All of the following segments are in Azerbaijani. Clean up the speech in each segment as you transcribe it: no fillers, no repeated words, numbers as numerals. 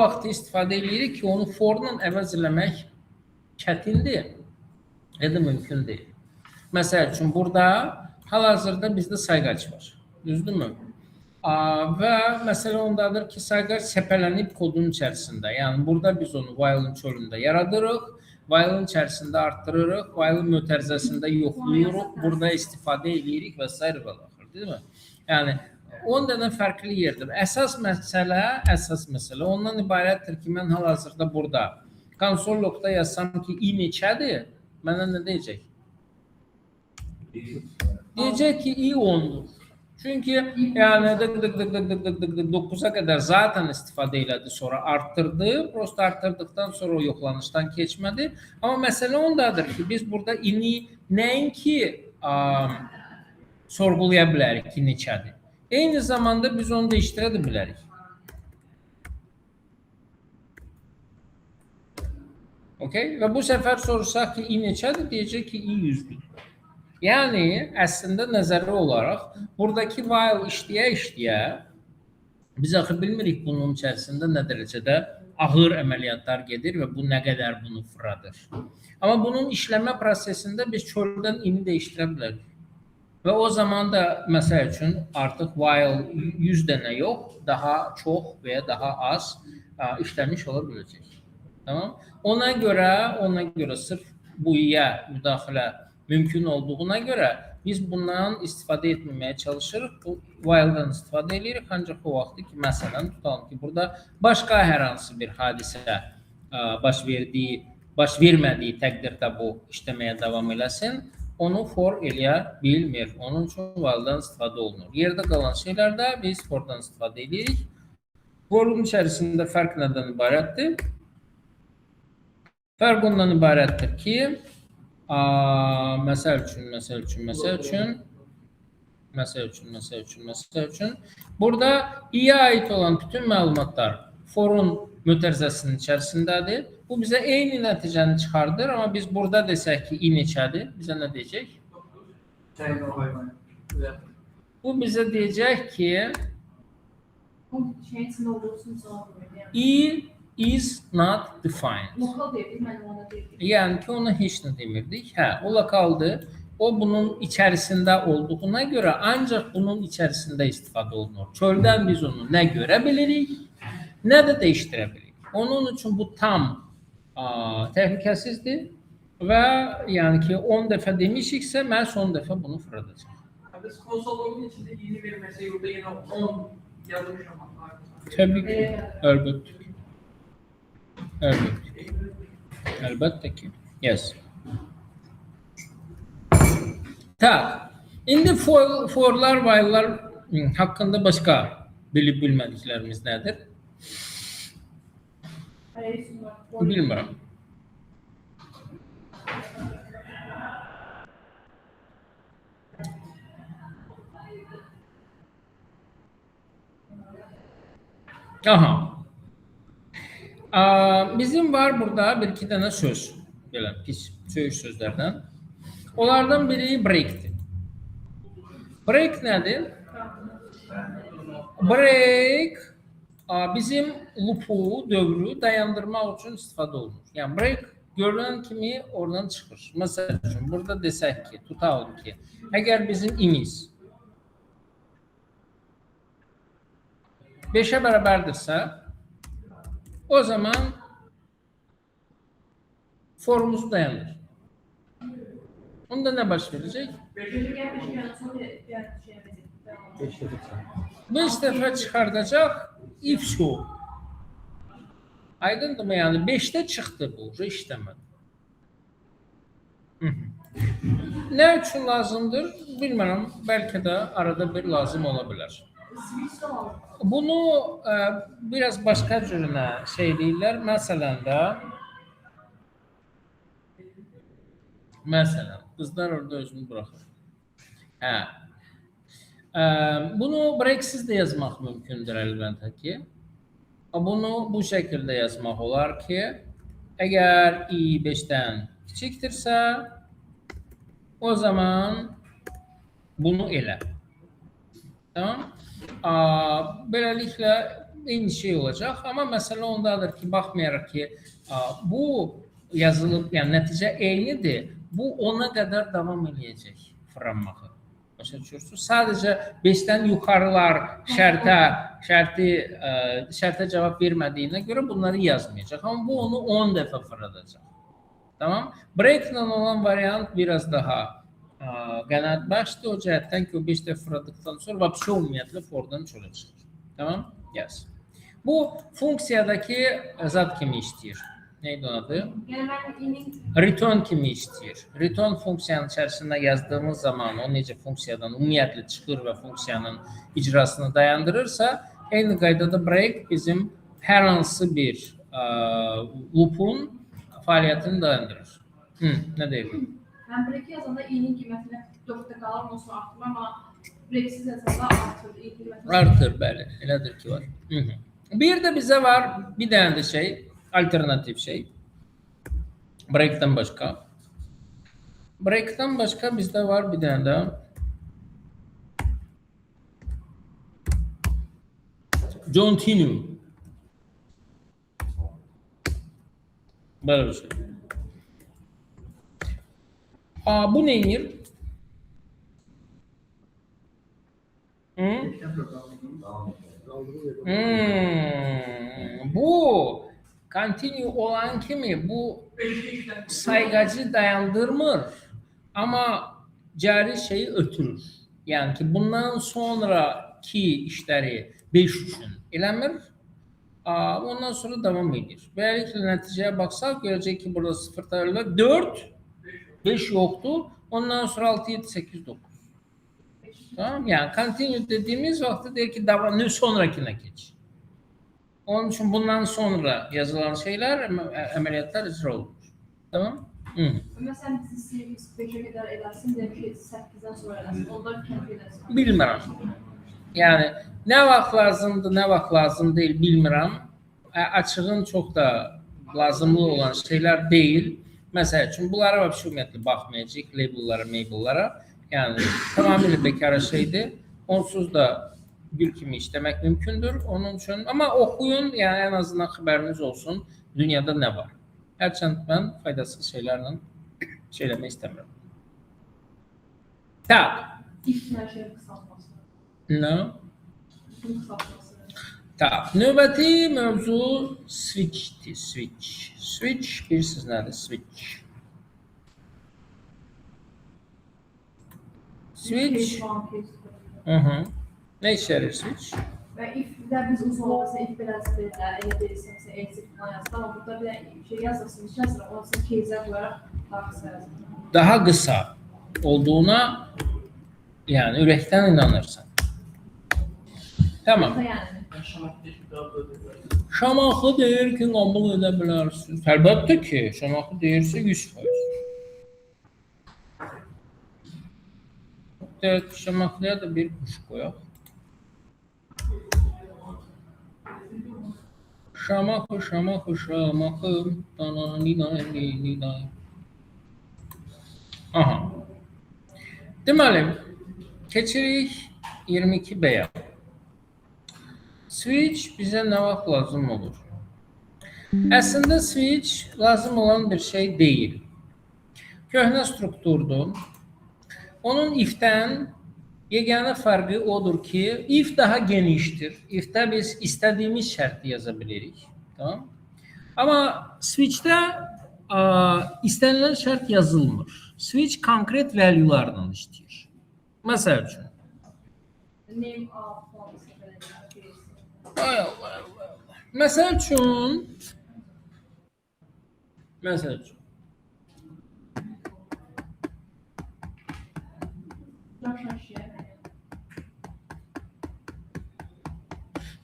vaxt istifadə edirik ki, onu for-la əvəz eləmək çətindir, ya da mümkün deyil. Məsəl üçün, burada hal-hazırda bizdə sayğac var, düzdürmü? Və məsələ ondadır ki, sayğac səpələnib kodun içərisində. Yəni, burada biz onu while-ın çölündə yaradırıq, while-ın içərisində arttırırıq, while-ın mötərizəsində yoxlayırıq, burada istifadə edirik və s. və daxil, deyil mi? Yəni, 10 dənə fərqli yerdir. Əsas məsələ ondan ibarətdir ki, mən hal-hazırda burada konsol logda yazsam ki, i neçədir, mənə nə deyəcək? Deyəcək ki, i 10'dur. Çünki yəni 9'a qədər zaten istifadə elədi, sonra arttırdı. Prosta arttırdıqdan sonra o yoxlanışdan keçmədi. Amma məsələ ondadır ki, biz burada i-ni nəinki sorğulaya bilərik ki, neçədir. Eyni zamanda biz onu dəyişdirə də bilərik. Okay? Və bu səfər sorsaq ki, i neçədir? Deyəcək ki, i 100'dür. Yəni, əslində nəzəri olaraq, buradakı while işləyə biz axı bilmirik bunun içərisində nə dərəcədə ağır əməliyyatlar gedir və bu nə qədər bunu fırladır. Amma bunun işləmə prosesində biz çöldən i-ni dəyişdirə bilərik. Və o zaman da, məsəl üçün, artıq while 100 dənə yox, daha çox və ya daha az işləmiş ola biləcək. Tamam? Ona görə sırf bu i-yə müdaxilə mümkün olduğuna görə biz bundan istifadə etməməyə çalışırıq. Bu while-dan istifadə edirik, ancaq o vaxtı ki, məsələn, tutalım ki, burada başqa hər hansı bir hadisə baş vermədiyi təqdirdə bu işləməyə davam eləsin, onu for eləyə bilmir. Onun üçün while-dan istifadə olunur. Yerdə qalan şeylərdə biz for-dan istifadə edirik. For-un içərisində fərq nədən ibarətdir? Fərq ondan ibarətdir ki, məsəl üçün burada i-yə aid olan bütün məlumatlar for-un mötərizəsinin içərisindədir. Bu bizə eyni nəticəni çıxardır, amma biz burada desək ki, i neçədir, bizə nə deyəcək? Bu bizə deyəcək ki, i is not defined. Yəni ki, ona heç nə demirdik. O lokaldır. O bunun içərisində olduğuna görə ancaq bunun içərisində istifadə olunur. Çöldən biz onu nə görə bilirik, nə də dəyişdirə bilirik. Onun üçün bu tam təhlükəsizdir və yəni ki 10 dəfə demişiksə, məhz 10 dəfə bunu fırladacaq. Biz konsologun içində yeni verməsə, yurda yenə 10 yazmışam. Təbii ki, əlbəttə ki. Yes. Tak. İndi forlar, while'lar haqqında başqa bilib bilmədiklərimiz nədir? Bilmirəm. Aha. Bizim var burada bir iki dənə söz. Belə pis söyüş sözlərdən. Onlardan biri break'tir. Break nədir? Break bizim loopu, dövrü dayandırmaq üçün istifadə olunur. Yəni break görülən kimi oradan çıxır. Məsəl üçün burada desək ki, tutalım ki, əgər bizim imiz 5'ə bərabərdirsə, o zaman forumuz dayanır. Onda nə baş verəcək? 5 dəfə çıxardacaq if show. Aydındır mı? Yəni 5'də çıxdı bu, işləmədi. Nə üçün lazımdır? Bilmirəm, bəlkə də arada bir lazım ola bilər. Bunu biraz başqa cürünə deyirlər. Məsələn, qızlar orada özünü buraxır. Bunu breaksiz də yazmaq mümkündür əlbəttə ki. Bunu bu şəkildə yazmaq olar ki, əgər i 5'dən kiçikdirsə, o zaman bunu elə. Tamam? Beləliklə eyni şey olacaq. Amma məsələ ondadır ki, baxmayaraq ki, bu yazılıb, yəni nəticə eynidir. Bu ona qədər davam edəcək fırlanmağı. Başa düşürsünüz? Sadəcə 5-dən yuxarılar şərtə cavab vermədiyinə görə bunları yazmayacaq. Amma bu onu 10 dəfə fırladacaq. Tamam? Breaklə olan variant biraz daha qənaətbəxşdir o cəhətdən ki, o 5 dəfə fırladıqdan sonra vəbşə ümumiyyətlə fordan çölə çıxır. Tamam? Yes. Bu funksiyadakı zat kimi işləyir. Neydi onun adı? Return kimi işləyir. Return funksiyanın içərisində yazdığımız zaman o necə funksiyadan ümumiyyətlə çıxır və funksiyanın icrasını dayandırırsa, eyni qaydada break bizim hər hansı bir loop'un fəaliyyətini dayandırır. Nə deyirəm? Mən break yazanda i-nin qiymətinə 4-də qalır, ondan sonra artır, amma breaksiz yazanda artır. Artır, bəli, elədir ki var. Bir də bizə var bir dənə də şey, alternativ şey. Break'dən başqa. Break'dən başqa bizdə var bir dənə də continue. Böyle bir şey. Bu neyir? Bu continue olan kimi bu saygacı dayandırmır ama cari şeyi ötürür. Yani ki bundan sonraki işleri 5 üçün eləmir. Ondan sonra devam edir. Böylelikle nəticəyə baxsaq görəcək ki burada 0 tayarlar 4, 5 yoktu. Ondan sonra 6, 7, 8, 9. Tamam, yani continue dediğimiz vakti der ki devam, sonrakine geç. Onun için bundan sonra yazılan şeyler, əməliyyatlar icra olunur. Tamam? Məsələn, dizisi 5-ə qədər edərsin, deyək ki 8-dən sonra edərsin, onda continue edərsin. Bilmirəm. Yani ne vaxt lazımdır, ne vaxt lazım değil bilmirəm. Açığın çok da lazımlı olan şeyler değil. Mesela için bunlara ümumiyyətlə baxmayacaq, label'lara, mabel'lara. Yani tamamıyla bekara şeydi. Onsuz da gül kimi işlemek mümkündür. Onun için ama okuyun, yani en azından haberiniz olsun dünyada ne var. Hərçənd ben faydasız şeylerle şeyləmək istemiyorum. Tak. İlk nəşənin qısaltması. Ne? Qısaltması. Tak. Növbəti mövzu switch'ti. Switch bilirsiniz nədir? Switch. Ne işe yarıyor switch? Və if-də biz uzun olmasa if belədir, elə deyirsən, exit falan yazdı, amma burada bir şey yazırsın, iş yazır, ondan кейzə qoyaraq daha qısa yazır. Daha kısa olduğuna yani ürəkdən inanırsan. Tamam. Şamaxı deyir ki, qəbul edə bilərsiniz. Əlbəttə ki, Şamaxı deyirsə 100%. Evet, Şamaxıya da bir kuş koyaq. Şamaxı, Şamaxı, Şamaxı. Aha. Deməli, keçirik 22B-yə. Switch bizə nə vaxt lazım olur? Əslində switch lazım olan bir şey deyil. Köhnə strukturdur. Onun if'ten yegane farkı odur ki if daha geniştir. If'te biz istediğimiz şartı yazabiliriz. Tamam? Ama switch'te istenilen şart yazılmır. Switch konkret value'lardan işləyir. Mesela üçün. Name of policy. Mesela üçün.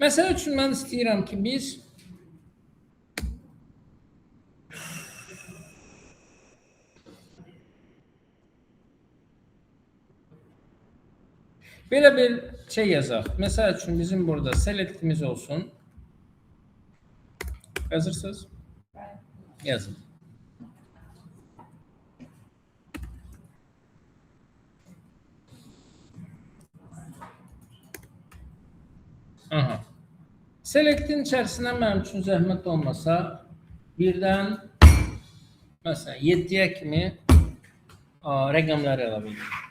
Mesela üçün mən istəyirəm ki biz belə bir şey yazaq. Mesela üçün bizim burada select'imiz olsun. Hazırsınız? Yazın. Select'in içərisinə mənim üçün zəhmət olmasa, birdən məsələn 7-yə kimi rəqəmlər əlavə edirəm.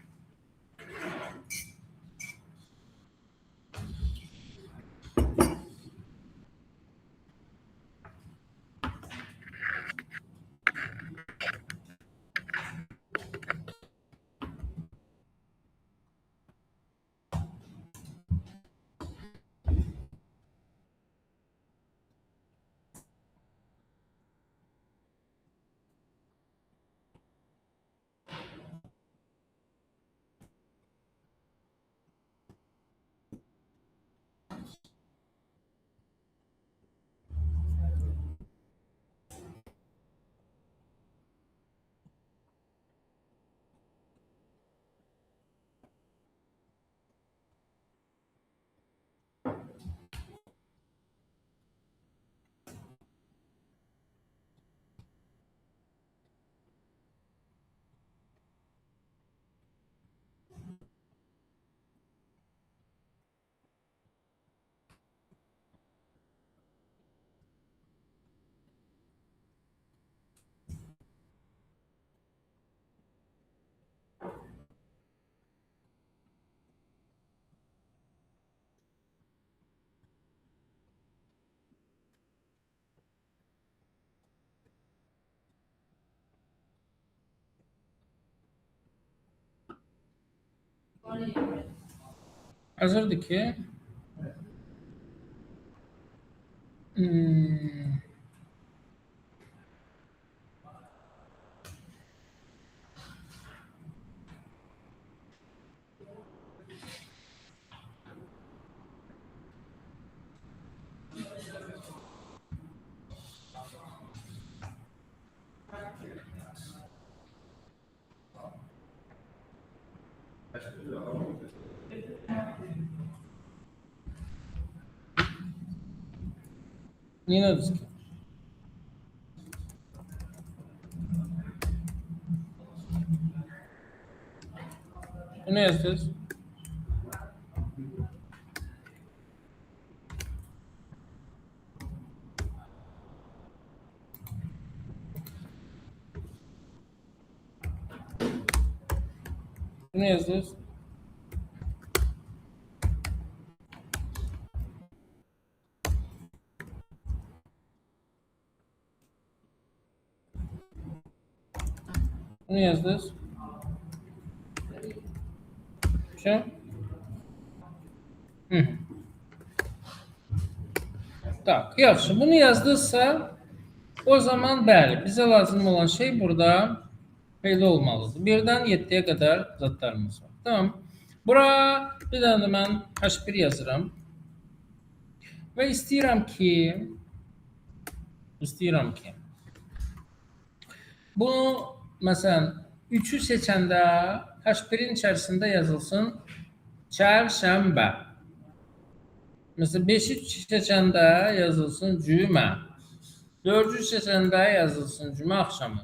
Hazırdır ki, Ninowski. Bunu yazdınız. Bunu yazdınız. Bunu yazdınız. Şu. Tak, yaxşı. Bunu yazdınızsa o zaman bəli, bizə lazım olan şey burada belə olmalıdır. 1-dən 7-yə qədər zadlarımız var. Tamam. Bura bir dənə də mən H1 yazıram. Və istəyirəm ki bunu məsələn 3-ü seçəndə H1-in içərisində yazılsın çərşənbə. Məsələn 5-i seçəndə yazılsın cümə. 4-ü seçəndə yazılsın cümə axşamı.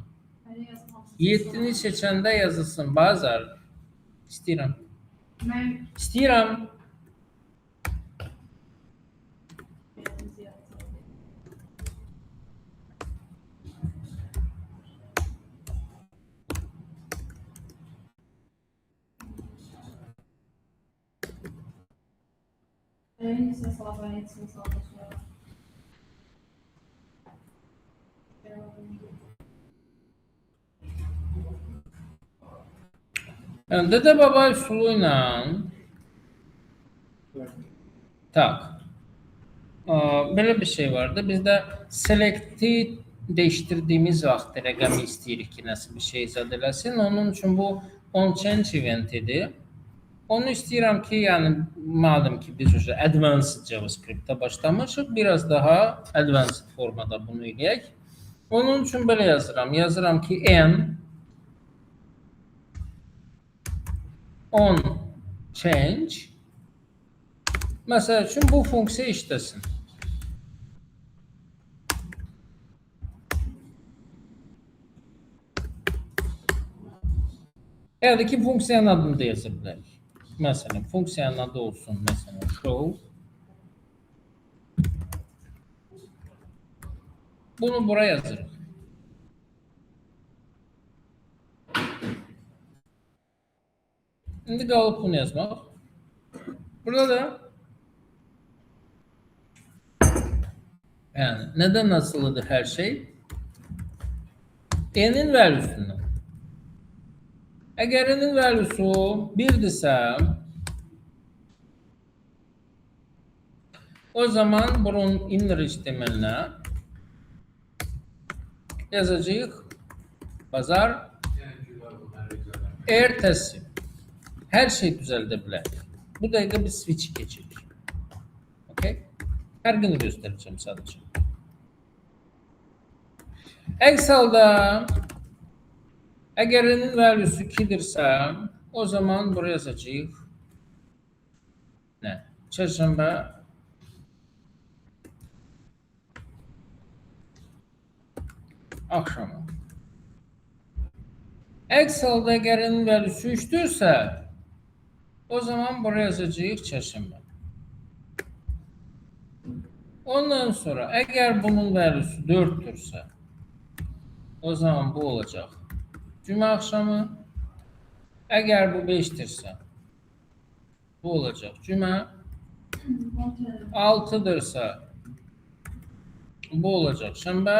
7-ni seçəndə yazılsın bazar. İstəyirəm. İstəyirəm. Neyse sağdan yetsin sağdan sonra. Yəni Dədə Baba üsulu ilə belə bir şey vardı. Bizdə select'i dəyişdirdiyimiz vaxt rəqəmi istəyirik ki, nəsə bir şey izad eləsin. Onun üçün bu on-change eventidir. Onu istəyirəm ki, yəni madem ki biz advanced JavaScript-də başlamışıq, biraz daha advanced formada bunu eləyək. Onun üçün belə yazıram. Yazıram ki n on change məsəl üçün bu funksiya işləsin. Ya da ki funksiyanın adını da yazır bilərik. Məsələn, funksiyanın adı olsun, məsələn, show Bunu buraya yazırıq. İndi qalıb bunu yazmaq. Burada da yani neden asılıdır her şey? N'in valuesundan. Eğer N'in valuesu 1'dirsə, o zaman bunun inner işlemeline yazacağıq. Bazar ertesi. Her şey düzəldə bilər. Bu dəqiqə biz switch geçirik. Okay? Fərqini göstərəcəm sadəcə. Əks halda əgər N'in valuesu 2'dirsə, o zaman buraya yazacağıq. Nə? Çərşənbə akşamı. Əks halda əgər N'in valuesu 3'dürsə, o zaman buraya yazacağıq çərşənbə. Ondan sonra əgər bunun valuesu 4'dürsə, o zaman bu olacaq cümə axşamı. Əgər bu 5'dirsə, bu olacaq cümə. 6'dırsa, bu olacaq şənbə.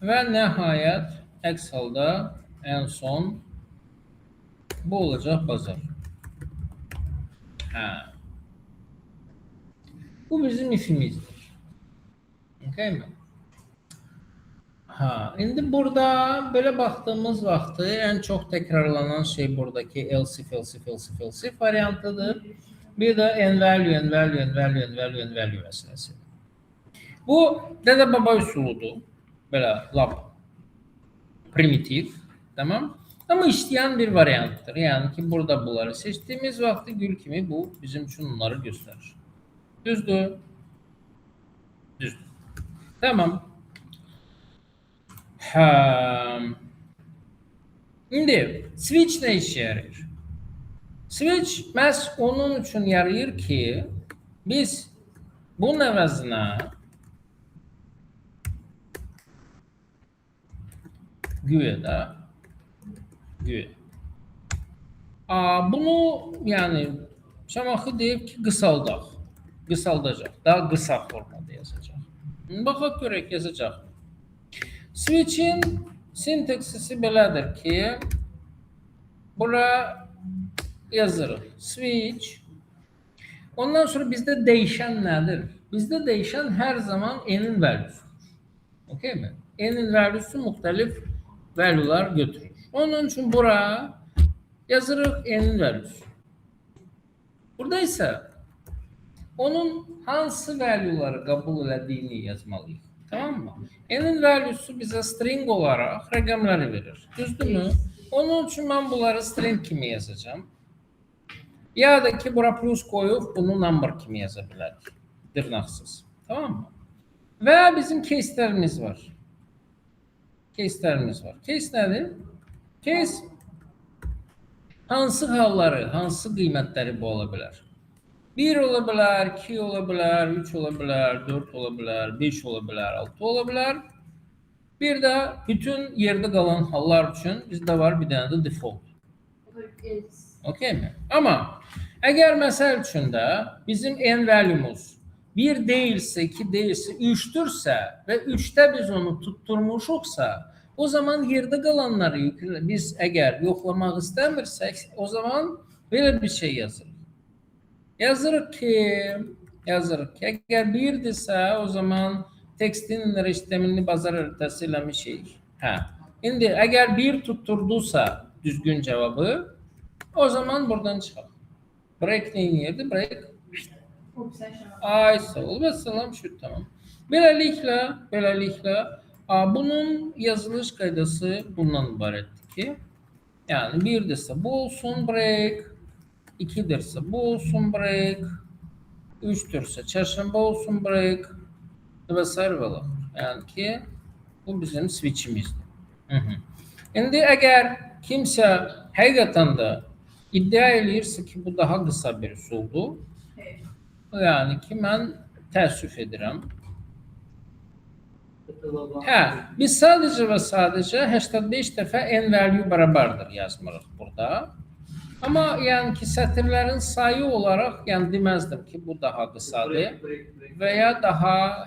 Və nəhayət əks halda ən son bu olacaq bazar. Hə. Bu bizim ifimizdir. Okay mi? Ha, indi burada belə baxdığımız vaxtı ən çox təkrarlanan şey buradakı else if variantıdır. Bir də n value məsələsi. Bu Dədə Baba üsuludur. Belə lap primitiv, tamam? Ama işleyen bir varianttır. Yani ki burada bunları seçtiğimiz vakti gül kimi bu bizim için onları gösterir. Düzdür. Düzdür. Tamam. Şimdi switch ne işe yarayır? Switch məhz onun için yarayır ki biz bunun əvəzinə güya bunu yani Şamaxı deyib ki qısaldacaq. Daha qısa formada yazacaq. Baxaq görək yazacaq. Switch'in sintaksisi belədir ki bura yazırıq. Switch. Ondan sonra bizdə değişən nədir? Bizdə değişən hər zaman n'in valuesudur. Okay mi? N'in valuesu müxtəlif value'lar götürür. Onun için bura yazırıq n'in valuesu. Burada ise onun hansı value'ları kabul edildiğini yazmalıyıq. Tamam mı? N'in valuesu bize string olarak rəqəmləri verir. Düzdürmü? Onun için ben bunları string kimi yazacağım. Ya da ki bura plus koyup bunu number kimi yaza bilərik. Dırnaqsız. Tamam mı? Ve bizim case'lerimiz var. Case'lerimiz var. Case nedir? Case hansı halları, hansı qiymətləri bu ola bilər? 1 ola bilər, 2 ola bilər, 3 ola bilər, 4 ola bilər, 5 ola bilər, 6 ola bilər. Bir də bütün yerdə qalan hallar üçün bizdə var bir dənə də default. Okay mi? Amma əgər məsəl üçün də bizim n value'muz 1 deyilsə, 2 deyilsə, 3'dürsə və 3'də biz onu tutturmuşuqsa, o zaman yerdə qalanları biz əgər yoxlamaq istəmirsək, o zaman belə bir şey yazırıq. Yazırıq ki, əgər 1'dirsə, o zaman tekstin işlemini bazar ötəsi eləmişik. İndi əgər 1 tutturduysa düzgün cevabı, o zaman buradan çıxaq. Break neyin yerdir? Break. Ay sağ ol ve salam şu tamam. Beləliklə bunun yazılış qaydası bundan ibarətdir ki, yani 1'dirsə bu olsun break, 2'dirsə bu olsun break, 3'dürsə çərşənbə olsun break və s. Yani ki bu bizim switch'imizdir. İndi əgər kimsə həqiqətən də iddia eləyirsə ki bu daha qısa bir üsuldur, yani ki mən təəssüf edirəm. Hə, biz sadəcə və sadəcə 85 dəfə n value bərabərdir yazmırıq burada. Amma yəni ki, sətirlərin sayı olaraq, yəni deməzdim ki, bu daha qısadır və ya daha,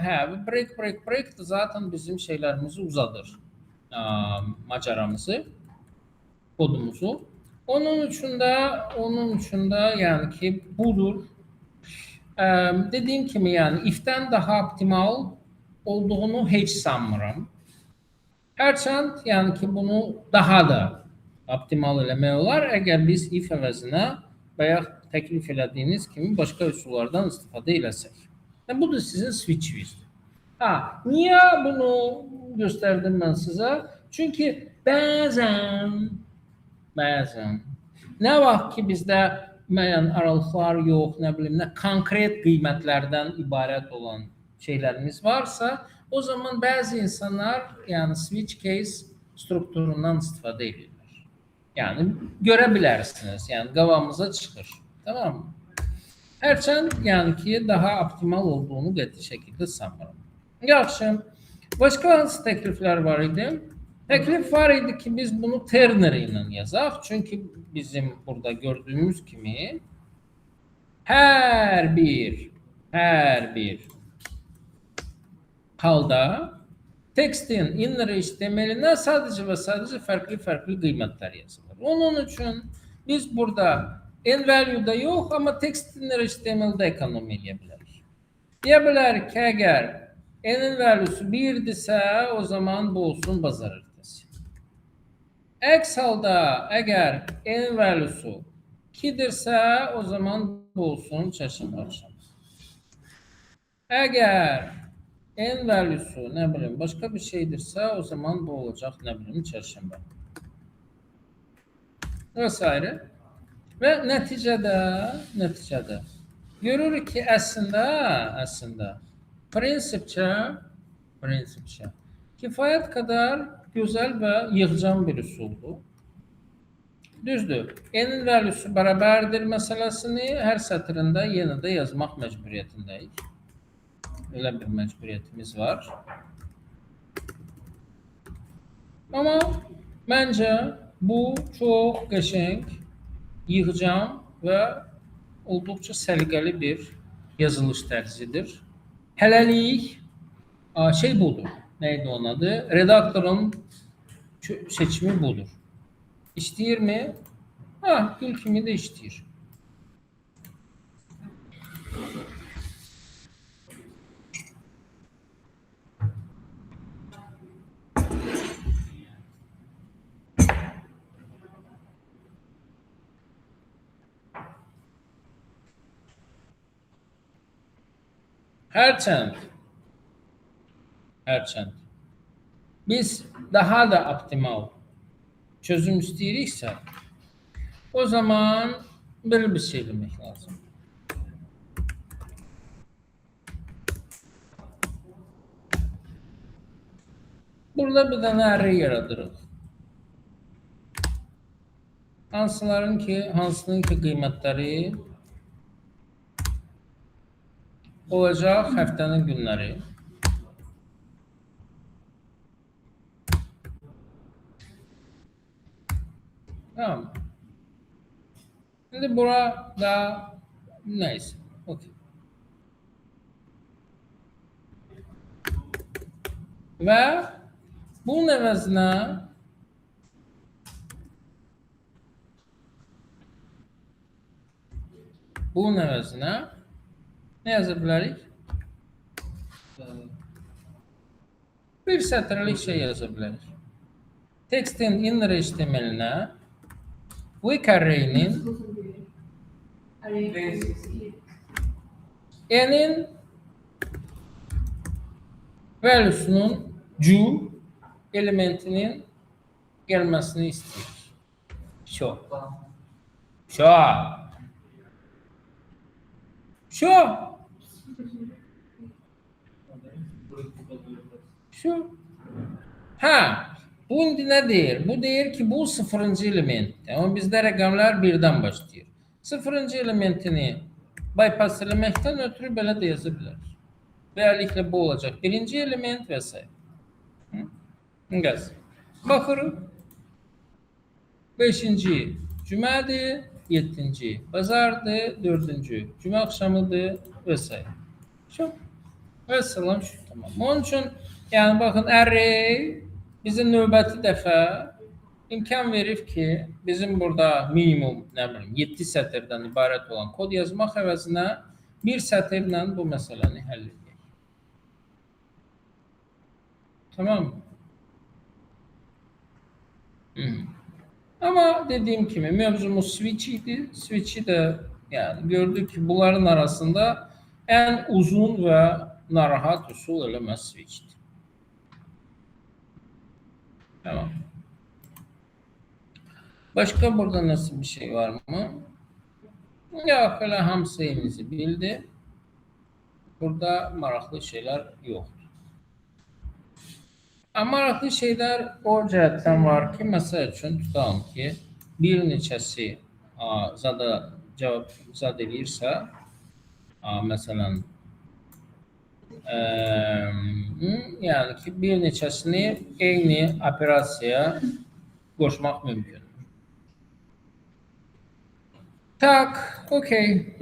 break zaten bizim şeylərimizi uzadır, macaramızı, kodumuzu. Onun üçün də yəni ki, budur. Dediyim kimi, yəni if-dən daha optimal olduğunu heç sanmıram. Hərçənd, yəni ki, bunu daha da optimal eləmək olar, əgər biz if əvəzinə bayaq təklif elədiyiniz kimi başqa üsullardan istifadə eləsək. Bu da sizin switch-inizdir. Niyə bunu göstərdim mən sizə? Çünki bəzən nə vaxt ki bizdə müəyyən aralıqlar yox, nə bilim, nə konkret qiymətlərdən ibarət olan şeylərimiz varsa, o zaman bəzi insanlar yəni switch case strukturundan istifadə edirlər. Yəni görə bilərsiniz, yəni qabağımıza çıxır. Tamam mı? Hərçənd yəni ki, daha optimal olduğunu qəti şəkildə sanmıram. Yaxşı. Başqa hansı təkliflər var idi? Təklif var idi ki, biz bunu ternary ilə yazaq. Çünki bizim burada gördüyümüz kimi hər bir halda tekstin inner HTML-inə sadəcə və sadəcə fərqli qiymətlər yazılır. Onun üçün biz burada n-value-da yox, amma text inner HTML-də ekonomi edə bilərik. Deyə bilərik ki, əgər n-in value'su 1-dirsə, o zaman bu olsun bazar ertəsi. Əks halda, əgər n-in value'su 2-dirsə, o zaman bu olsun çərşənbə axşamı. Əgər n value'su, nə bilim, başqa bir şeydirsə, o zaman bu olacaq, nə bilim, çərşənbə. Və s. Və nəticədə görürük ki, əslində prinsipcə kifayət qədər gözəl və yığcam bir üsuldur. Düzdür, n-in value'su bərabərdir məsələsini hər sətrində yenə də yazmaq məcburiyyətindəyik. Elə bir məcburiyyətimiz var. Amma məncə bu çox qəşəng, yığcam və olduqca səliqəli bir yazılış tərzidir. Hələlik şey budur. Neydi onun adı? Redaktorun seçimi budur. İşləyirmi? Gül kimi də işləyir. Hərçənd biz daha da optimal çözüm istəyiriksə, o zaman belə bir şey demək lazım. Burada bir dənə array yaradırıq. Hansının ki qiymətləri olacaq həftənin günləri. Tamam. Şimdi burada neyse. Okay. Və bunun əvəzinə nə yaza bilərik? Bir sətirlik şey yaza bilərik. Tekstin inner HTML-inə weak array-nin n-in value'sunun elementinin gəlməsini istəyir. Bu indi nə deyir? Bu deyir ki, bu 0-cı elementdir. Amma bizdə rəqəmlər 1-dən başlayır. 0-cı elementini bypass eləməkdən ötürü belə də yaza bilərik. Beləliklə bu olacaq 1-ci element və s. Qəz. Baxırıq. 5-ci cümədir, 7-ci bazardır, 4-cü cümə axşamıdır və s. Çox. Və salam şu tamam. Onun üçün yəni baxın array bizə növbəti dəfə imkan verir ki, bizim burada minimum nə bilim 7 sətirdən ibarət olan kod yazmaq əvəzinə bir sətirlə bu məsələni həll edək. Tamam mı? Ama dediğim gibi mevzumuz switch idi. Switch'i de yani gördük ki bunların arasında en uzun ve narahat usul elemez switch'ti. Tamam. Başka burada nasıl bir şey var mı? Ya hele hamsayımızı bildi. Burada maraqlı şeyler yoktu. Amma maraqlı şeylər o cəhətdən var ki, məsəl üçün tutalım ki, bir neçəsi zad eləyirsə, məsələn, yəni ki, bir neçəsini eyni operasiyaya qoşmaq mümkündür. Tak, okey.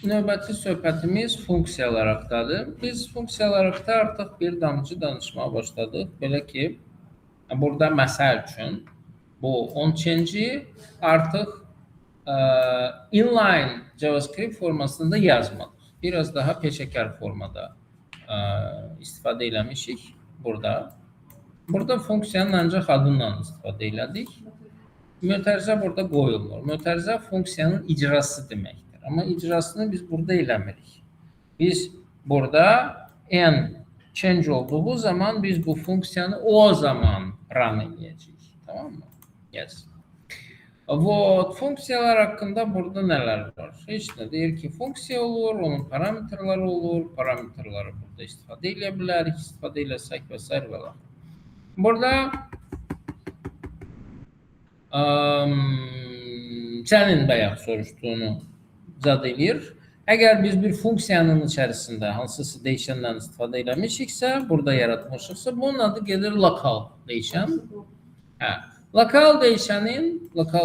Növbəti söhbətimiz funksiyalar haqqdadır. Biz funksiyalar haqqda artıq bir damcı danışmağa başladıq. Belə ki, burada məsəl üçün bu on-change-i artıq inline JavaScript formasında yazmadıq. Biraz daha peşəkar formada istifadə eləmişik burada. Burada funksiyanın ancaq adından istifadə elədik. Mötərizə burada qoyulmur. Mötərizə funksiyanın icrası deməkdir. Amma icrasını biz burada eləmirik. Biz burada change olduğu zaman biz bu funksiyanı o zaman run edəcəyik. Tamam mı? Yes. Funksiyalar haqqında burada nələr var? Heç nə deyir ki, funksiya olur, onun parametrləri olur. Parametrləri burada istifadə edə bilərik, istifadə eləsək və s. və s. Burada sənin bayaq soruşduğunu zad eləyir. Əgər biz bir funksiyanın içərisində hansısa dəyişəndən istifadə eləmişiksə, burada yaratmışıqsa, bunun adı gedir lokal dəyişən. Lokal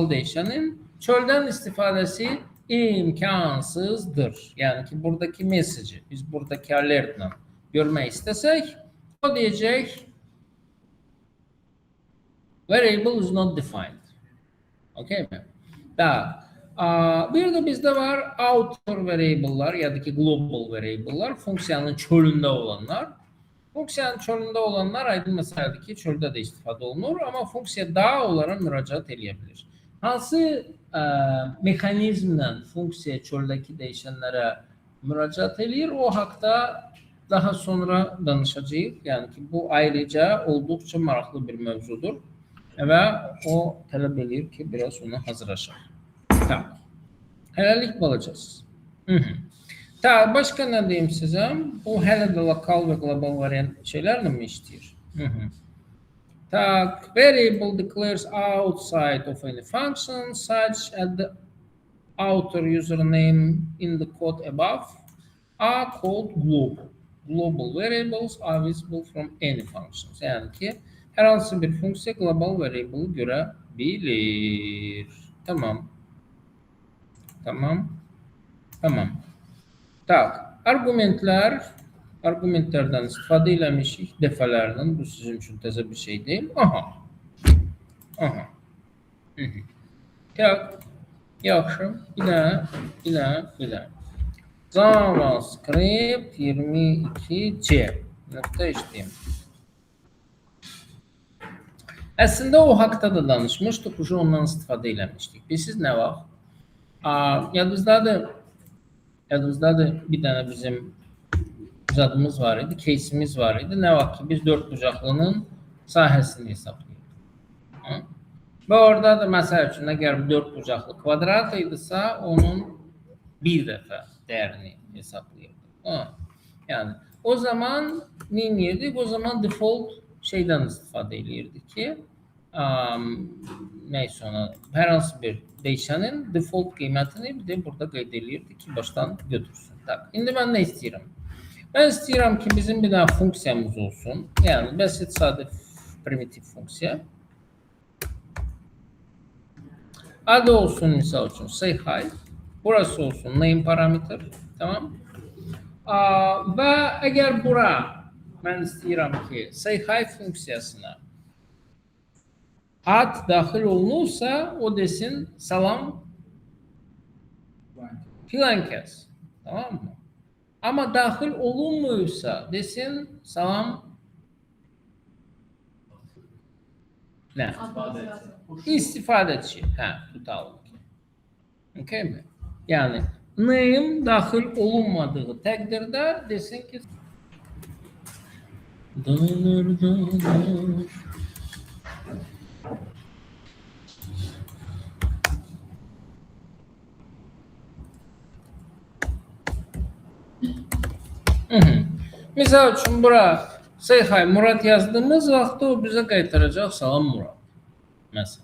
dəyişənin çöldən istifadəsi imkansızdır. Yəni ki, buradakı mesajı biz buradakı alertlə görmək istəsək, o deyəcək variable is not defined. Okay mi? Bir de bizde var outer variable'lar ya da ki global variable'lar, funksiyanın çölündə olanlar. Funksiyanın çölündə olanlar aydın məsələdir ki, çöldə də istifadə olunur, amma funksiya daha onlara müracaat eləyə bilir. Hansı mexanizmlə funksiya çöldəki dəyişənlərə müracaat eləyir, o haqda daha sonra danışacağıq. Yəni ki, bu ayrıca olduqca maraqlı bir mövzudur və o tələb edir ki, biraz ona hazırlaşaq. Tamam. Hələlik balacağız. Başqa nə deyim sizə? Bu hələ də lokal və global variant şeylərlə mi işləyir? Variable declares outside of any function such as the outer username in the code above are called global. Global variables are visible from any functions. Yəni ki, hər hansı bir funksiya global variable'ı görə bilir. Tamam. Argumentlərdən istifadə eləmişik dəfələrlə. Bu sizin üçün təzə bir şey deyil. Yaxşı. İlə. JavaScript 22C. Nöqtə işləyim. Əslində o haqda da danışmışdıq, ondan istifadə eləmişdik. Bilirsiniz nə vaxt? Yadınızdadır bir dənə bizim zadımız var idi, case'imiz var idi. Nə vaxt ki, biz 4 bucaqlının sahəsini hesablayırdıq. Və orada da məsəl üçün, əgər 4 bucaqlı kvadrat idisə, onun bir dəfə dəyərini hesablayırdıq. Yəni, o zaman nə edirdik? O zaman default şeydən istifadə edirdik ki, neysə ona, hər hansı bir dəyişənin default qiymətini bir də burada qeyd edirdik ki, başdan götürsün. İndi mən nə istəyirəm? Ben istəyirəm ki, bizim bir dənə funksiyamız olsun. Yəni, bəsit, sadə, primitiv funksiya. Adı olsun, misal üçün, say hi. Burası olsun, name parameter. Tamam. Və əgər bura, mən istəyirəm ki, say hi funksiyasına ad daxil olunursa, o desin, salam filan kəs. Tamam mı? Amma daxil olunmuyorsa desin, salam nə? İstifadəçi. Hə, tutalım ki. Okay mi? Yəni, name daxil olunmadığı təqdirdə desin ki, dağlar, dağlar. Misal üçün, bura say hi Murad yazdığımız vaxtda o bizə qaytaracaq salam Murad. Məsələn.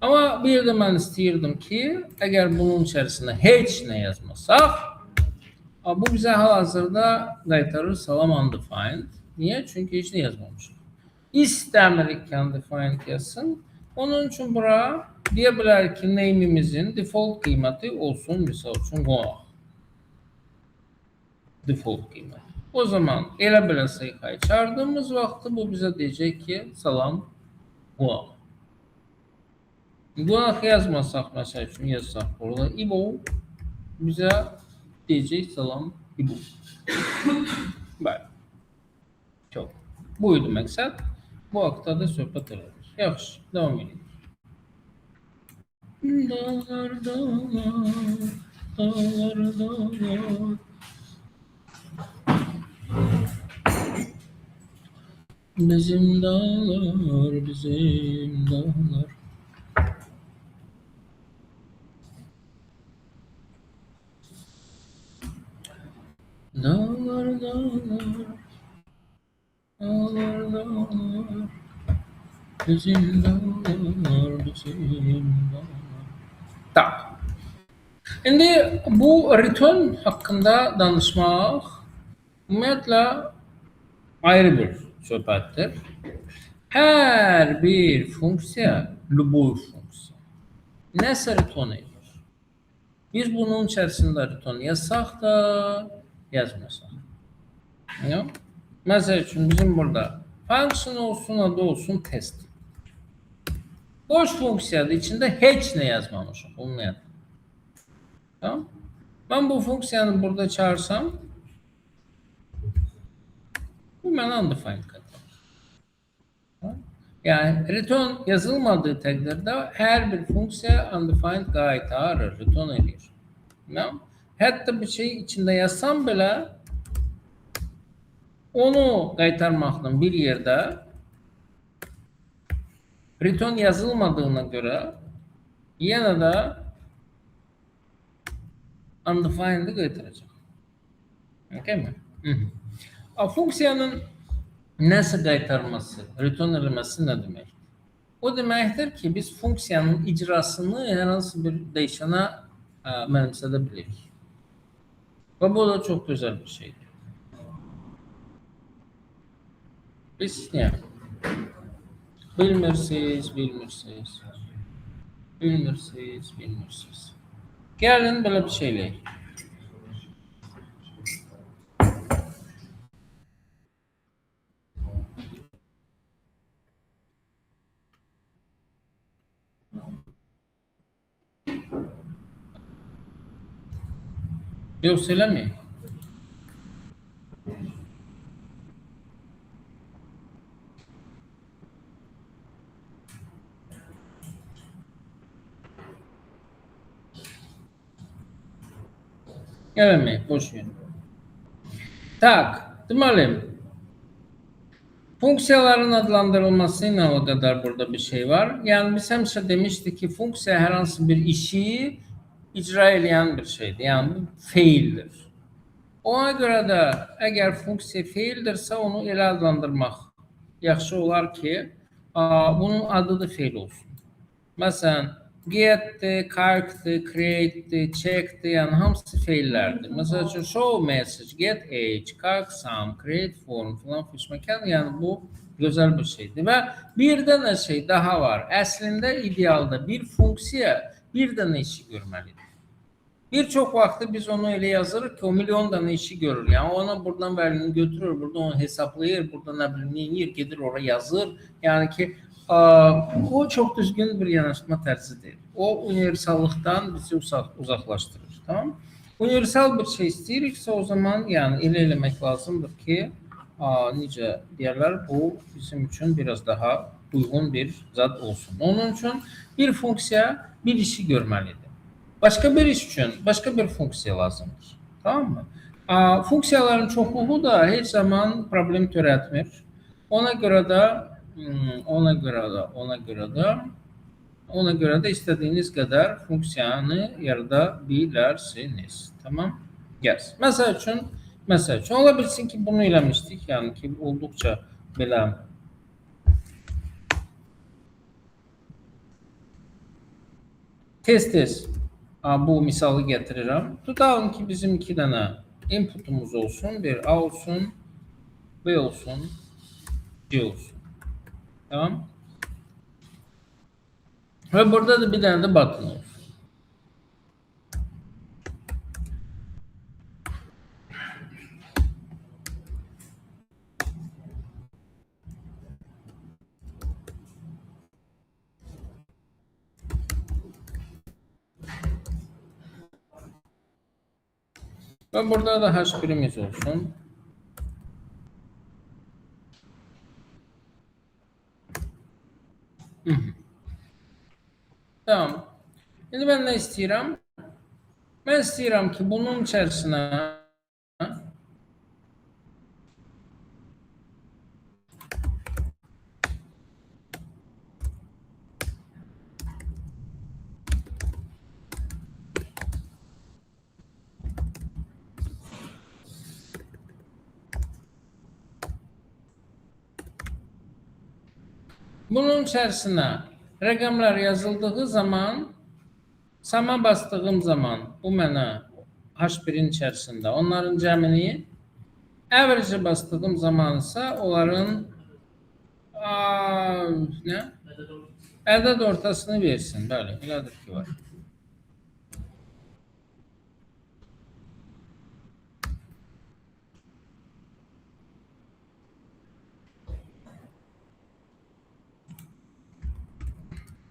Amma bir də mən istəyirdim ki, əgər bunun içərisində heç nə yazmasaq, bu bizə hal-hazırda qaytarır salam undefined. Niyə? Çünki heç nə yazmamışıq. İstəmirik ki, undefined yazsın. Onun üçün bura deyə bilər ki, name'imizin default qiyməti olsun, misal üçün qonaq. Default qiymət. O zaman elə belə sayıqayı çağırdığımız vaxtı bu bizə deyəcək ki, salam qonaq. Qonaq yazmasaq, məsəl üçün yazsaq burada İbo bizə deyəcək salam İbo. Bəli. Çox. Bu idi məqsəd. Bu haqda da söhbət edilir. Yaxşı, devam edelim. Dağlar, dağlar, dağlar, dağlar. Bizim dağlar, bizim dağlar. Dağlar, dağlar. Dağlar, dağlar. Bizim dağlar, bizim dağlar. Tamam. İndi bu return haqqında danışmaq ümumiyyətlə ayrı bir söhbətdir. Hər bir funksiya, любой funksiya nəsə return edir. Biz bunun içərisində return yazsaq da, yazmasaq. Məsəl üçün, bizim burada function olsun, adı olsun test. Boş funksiyadır, içində heç nə yazmamışıq, ümumiyyətlə. Tamam. Ben bu funksiyanı burada çağırsam, bu mənə undefined qaytarır. Yəni, return yazılmadığı təqdirdə hər bir funksiya undefined qaytarır, return edir. Hətta bir şey içində yazsam belə, onu qaytarmaqla bir yerdə return yazılmadığına görə yenə də undefined'i qaytaracaq. Okay mi? Funksiyanın nəsə qaytarması, return eləməsi nə deməkdir? O deməkdir ki, biz funksiyanın icrasını hər hansı bir dəyişənə mənimsədə bilirik. Və bu da çox gözəl bir şeydir. Biz niyə? Bilmirsiniz, bilmirsiniz. Bilmirsiniz, bilmirsiniz. Gəlin belə bir şeyləyik. Yox, eləməyik. Eləməyik, boş verin. Tak, deməli, funksiyaların adlandırılması ilə o qədər burada bir şey var. Yəni, biz həmişə demişdik ki, funksiya hər hansı bir işi icra edən bir şeydir. Yəni, feildir. Ona görə də, əgər funksiya feildirsə, onu elə adlandırmaq yaxşı olar ki, bunun adı da feil olsun. Məsələn, get'dir, calc'dir, create'dir, check'dir, yəni hamısı feillərdir. Məsəl üçün show message, get age, calc sum, create form filan fişməkan, yəni bu gözəl bir şeydir. Və bir dənə şey daha var. Əslində idealda bir funksiya bir dənə işi görməlidir. Bir çox vaxtı biz onu elə yazırıq ki, o milyon dənə işi görür. Yəni ona buradan vərini götürür, buradan onu hesablayır, buradan nə bilim neyir, gedir oraya yazır. Yəni ki, o çox düzgün bir yanaşma tərzi deyil. O universallıqdan bizi uzaqlaşdırır. Tamam? Universal bir şey istəyiriksə o zaman yəni elə eləmək lazımdır ki, necə deyirlər, bu bizim üçün biraz daha uyğun bir zad olsun. Onun üçün bir funksiya bir işi görməlidir. Başqa bir iş üçün başqa bir funksiya lazımdır. Tamam mı? Funksiyaların çoxluğu da heç zaman problem törətmir. Ona görə də istədiyiniz qədər funksiyanı yarada bilərsiniz. Tamam? Yes. Məsəl üçün ola bilsin ki, bunu eləmişdik, yəni ki, olduqca belə tez bu misalı gətirirəm. Tutalım ki, bizim 2 dənə inputumuz olsun. Bir A olsun, B olsun, C olsun. Tamam. Və burada da bir dənə də button olsun. Ve burada da H1'imiz olsun. Tamam. Şimdi ben ne istiyorum? Ben istiyorum ki bunun içerisine rəqəmlər yazıldığı zaman, sama bastığım zaman bu mənə H1'in içərisində onların cəmini, average bastığım zaman ise onların ədəd ortasını versin. Bəli, elədir ki var.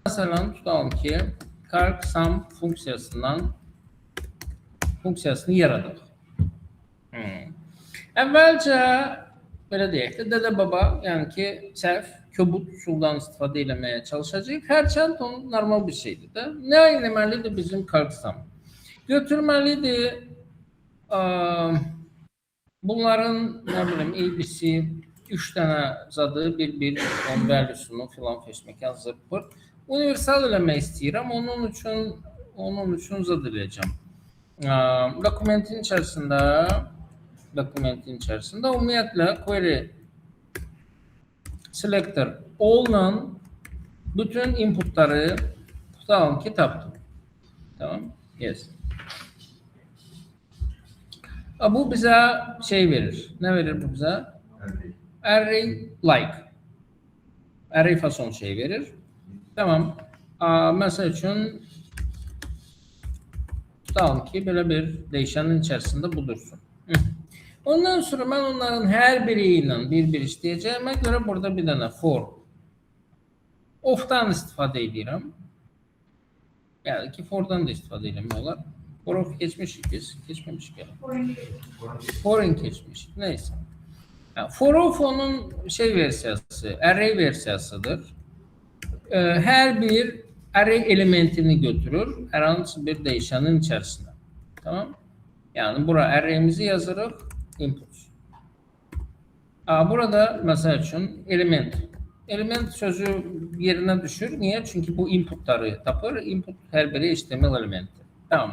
Mesela tutalım ki calc sum funksiyasını yaradık. Əvvəlcə belə deyək də dədə baba, yəni ki səhv kobud üsuldan istifadə eləməyə çalışacağıq. Hərçənd onun normal bir şeydir də. Nə eləməlidir bizim calc sum? Götürməlidir bunların nə bilim ABC 3 dənə zadı bir onun valuesunu filan feşməkan zıppır. Universal eləmək istəyirəm. Onun üçün zad eləyəcəm. Dokumentin içərisində ümumiyyətlə query selector all-la bütün inputları tutalım ki tapdım. Tamam? Yes. Bu bizə şey verir. Nə verir bu bizə? Array like. Array fason şey verir. Tamam. Mesela üçün tutalım ki belə bir dəyişənin içərisində bu dursun. Ondan sonra mən onların hər biri ilə bir işləyəcəyimə görə burada bir dənə for of-dan istifadə edirəm. Yəni ki for'dan da istifadə eləmək olar. For of keçmişik biz, keçməmişik yəni. Foreign keçmişik. Neyse. For of onun şey versiyası, array versiyasıdır. Hər bir array elementini götürür hər hansı bir dəyişənin içərisinə. Tamam? Yəni bura array'imizi yazırıq, input. Burada məsəl üçün element sözü yerinə düşür. Niyə? Çünki bu inputları tapır. Input hər biri HTML elementi. Tamam.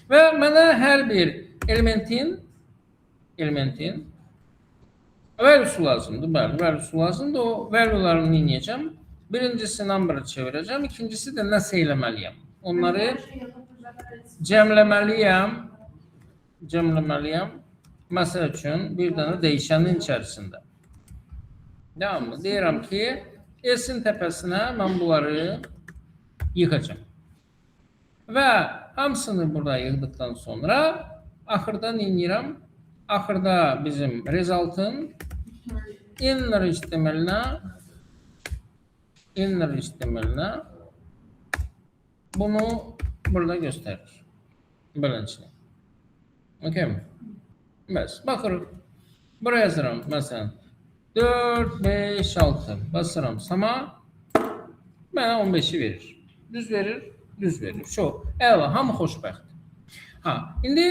Və mənə hər bir elementin value'su lazımdır. Bəli, value'su lazımdır. O value'larını inəyəcəm. Birincisi number'ı çevirəcəm, ikincisi də nəsə eləməliyəm. Onları Her şeyi yapıp düzenlemelisin. cəmləməliyəm. Məsəl üçün bir dənə dəyişənin içərisində. Tamam, deyirəm ki, S-in təpəsinə mən bunları yıkacağım. Və hamısını burada yığdıqdan sonra axırda nə edirəm? Axırda bizim result'ın inner HTML-nə bunu burada göstərir. Beləncə. Okey mi? Bəs, baxırıq. Buraya yazıram, məsələn, 4, 5, 6. Basıram sama. Mənə 15'i verir. Düz verir, düz verir. Çox. Əla, hamı xoşbəxt. Ha, indi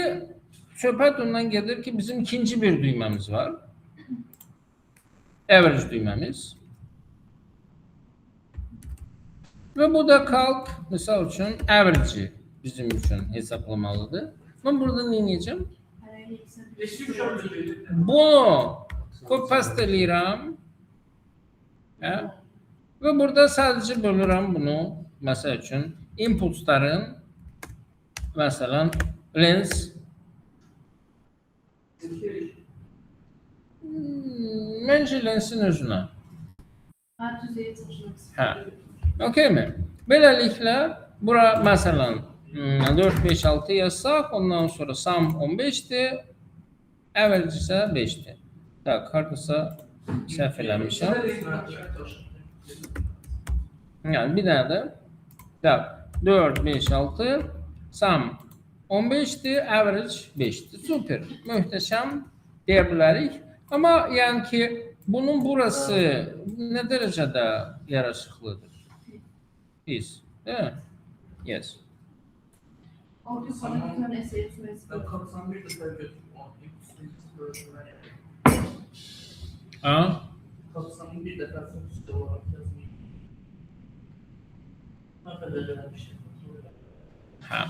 söhbət ondan gedir ki, bizim ikinci bir düyməmiz var. Average düyməmiz. Və bu da calc, misal üçün, average'i bizim üçün hesaplamalıdır. Mən burada nə edəcəm? Eski bir şey olmuyor. Bunu copy-paste eləyirəm. Hə? Və burada sadəcə bölürəm bunu, məsəl üçün, inputların, məsələn, lens, məncə lensin özünə. Her düzeyi taşımak. Hə. Okey mi? Beləliklə, bura məsələn 4, 5, 6 yazsaq, ondan sonra sum 15'dir, average isə 5'dir. Tak, hardasa səhv eləmişəm. Yəni bir dənə də tak, 4, 5, 6 sum 15'dir, average 5'dir. Super, möhtəşəm deyə bilərik. Amma yəni ki, bunun burası nə dərəcədə yaraşıqlıdır? Pis, değil mi? Yes. Orada sana bir tane essay etmesi. Ben 91 de ben götürdüm. Ha? 91 defasın üstü olarak yazmayayım. Ne kadar bir şey. Ha.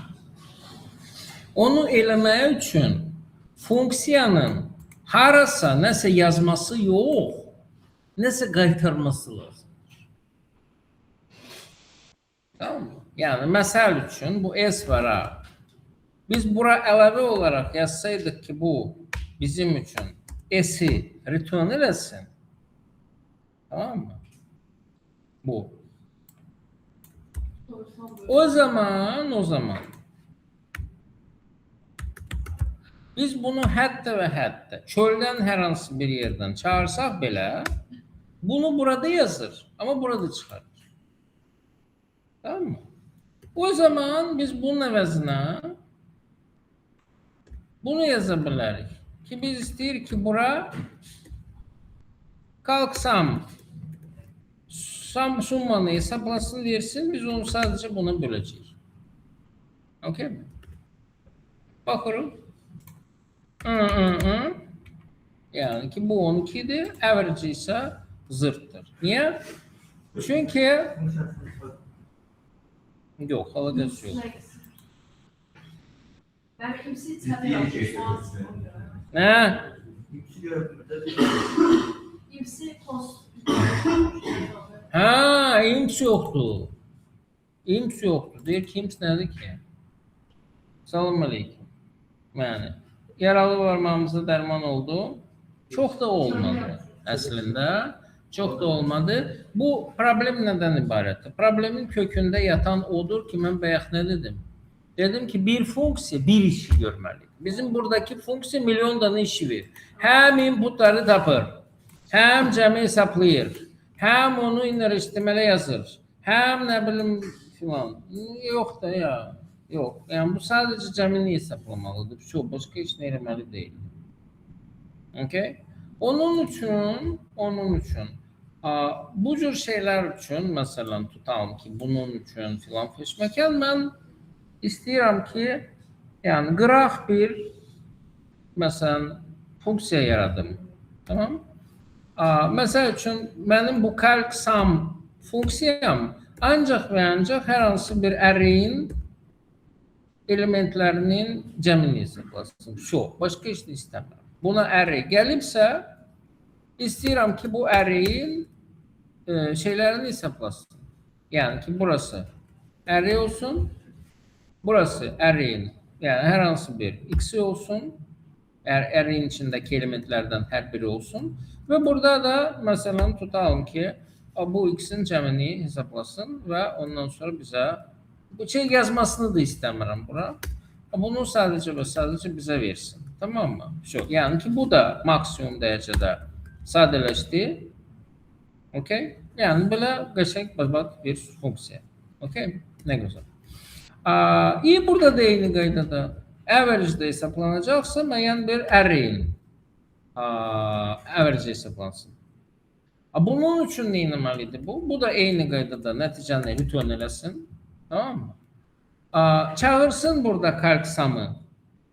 Onu eləmək üçün funksiyanın harasa nəsə yazması yox, nəsə qaytarması lazım. Tamam mı? Yəni, məsəl üçün bu S var ha. Biz bura əlavə olaraq yazsaydıq ki, bu bizim üçün S'i return eləsin. Tamam mı? Bu. O zaman biz bunu hətta və hətta çöldən hər hansı bir yerdən çağırsaq belə, bunu burada yazır, amma burada çıxarır. Tamam mı? O zaman biz bunun əvəzinə bunu yaza bilərik ki, biz istəyirik ki, bura calc summanı hesaplasın deyirsin, biz onu sadəcə buna böləcəyik. Okey mi? Baxırıq. Yəni ki, bu 12'dir, average isə zırtdır. Niyə? Çünki yox, halaqası yox. Ben kimseyi tanıyorum. Nə? Kimse post. Ha, imps yoxdur. Imps yoxdur. Deyir ki, imps nədir ki? Salam aleyküm. Yəni, yaralı varmamıza dərman oldu. Çox da olmadı əslində. Çox da olmadı. Bu problem nədən ibarətdir? Problemin kökündə yatan odur ki, mən bayaq nə dedim? Dedim ki, bir funksiya bir iş görməlidir. Bizim buradakı funksiya milyon dana işi verir. Həm inputları tapır, həm cəmi hesaplayır, həm onu inner HTML-ə yazır, həm nə bilim filan. Yox da ya, yox. Yəni bu sadəcə cəmini hesaplamalıdır. Çox, başqa heç nə eləməli deyil. Okay? Onun üçün bu cür şeylər üçün, məsələn, tutalım ki, bunun üçün filan feşməkən mən istəyirəm ki, yəni qıraq bir, məsələn, funksiya yaradım. Tamam? Məsəl üçün, mənim bu calc sum funksiyam ancaq və ancaq hər hansı bir array'in elementlərinin cəmini hesablasın. Çox, başqa heç nə istəmirəm. Buna array gəlibsə, istəyirəm ki, bu array'in şeylerini hesaplasın. Yani ki burası array olsun, burası array'in yani her hansı bir x'i olsun. Array'in içindeki elementlerden her biri olsun. Ve burada da mesela tutalım ki bu x'in cəmini hesaplasın ve ondan sonra bize bu şey yazmasını da istemiyorum bura. Bunu sadece ve sadece bize versin. Tamam mı? Şu, yani ki bu da maksimum derecede sadeleşti. Okey? Yani böyle qəşəng babat bir funksiya. Okey? Ne güzel. İyi burada da eyni qaydada average'de hesaplanacaqsa müəyyən bir array'in average hesaplansın. Bunun üçün nə etməlidir bu? Bu da eyni qaydada nəticəni return eləsin. Tamam mı? Çağırsın burada calc-sum'ı.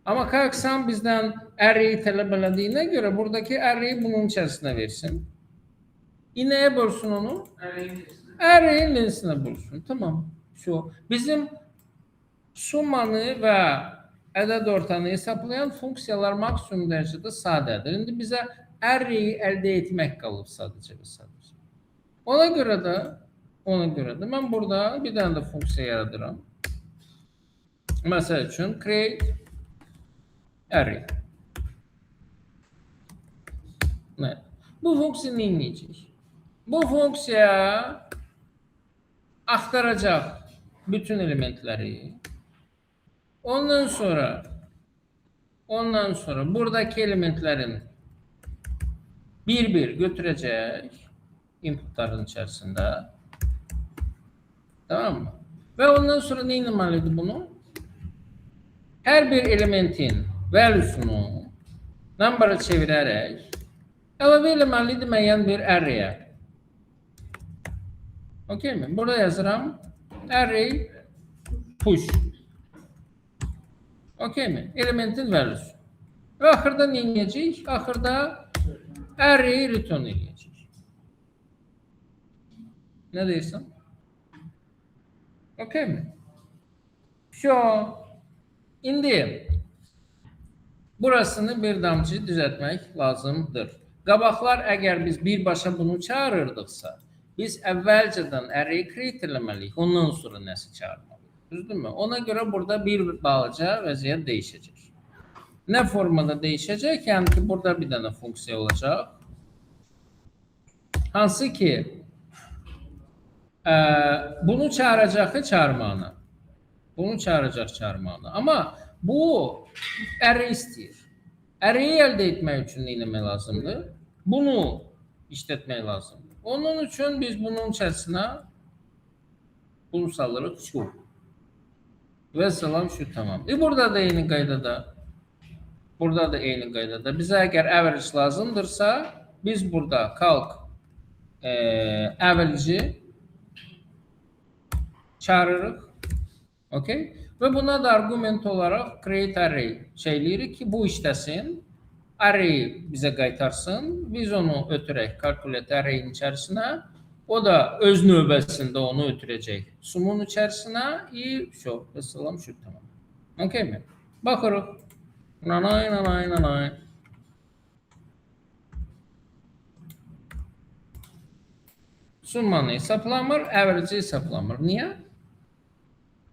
Ama calc-sum bizden array'i tələb elədiyinə görə buradakı array'i bunun içərisinə versin. Neye bölsün onu? Array'in neresine bölsün. Tamam. Şu bizim summanı ve ədəd ortanı hesaplayan funksiyalar maksimum derecede sadədir. İndi bize array'i əldə etmək qalıb sadəcə və sadəcə. Ona göre de ben burada bir tane de funksiya yaradıram. Mesela için create array. Ne? Bu funksiya ne edəcək? Bu funksiya aktaracak bütün elementleri. Ondan sonra buradaki elementlerin bir götürecek inputların içerisinde. Tamam mı? Ve ondan sonra ne inanmalıydı bunu? Her bir elementin value'sunu number'a çevirerek əlavə eləməliydi müəyyən bir array'e. Okey mi? Burada yazıram array push. Okey mi? Elementin value'su. Ve axırda ne edəcək? Axırda array'i return edəcək. Ne deyirsən? Okey mi? Şu indi burasını bir damcı düzeltmek lazımdır. Qabaqlar əgər biz birbaşa bunu çağırırdıqsa, biz əvvəlcədən array create eləməliyik, ondan sonra nəsə çağırmalıyıq. Düzdürmü? Ona görə burada bir balaca vəziyyət değişəcək. Nə formada değişəcək? Yəni ki, burada bir dənə funksiya olacaq. Hansı ki, bunu çağıracaq çağırmağına. Bunu çağıracaq çağırmağına. Ama bu array istəyir. Array'i elde etmək üçün nə etmək lazımdır? Bunu işletmək lazımdır. Onun üçün biz bunun içərisinə bunu salırıq şu. Və salam şu tamam. Burada da eyni qaydada. Burada da eyni qaydada. Bizə əgər average lazımdırsa, biz burada calc average'i çağırırıq. Okay? Ve buna da argument olarak create array şeyleri ki bu işlesin. Array'i bize qaytarsın. Biz onu ötürək calculate array'in içerisine. O da öz növbəsində onu ötürəcək sumun içerisine. Şu. Mesela şu tamam. Okay mi? Baxırıq. Nanay. Summanı hesaplamır, average'i hesaplamır. Niye?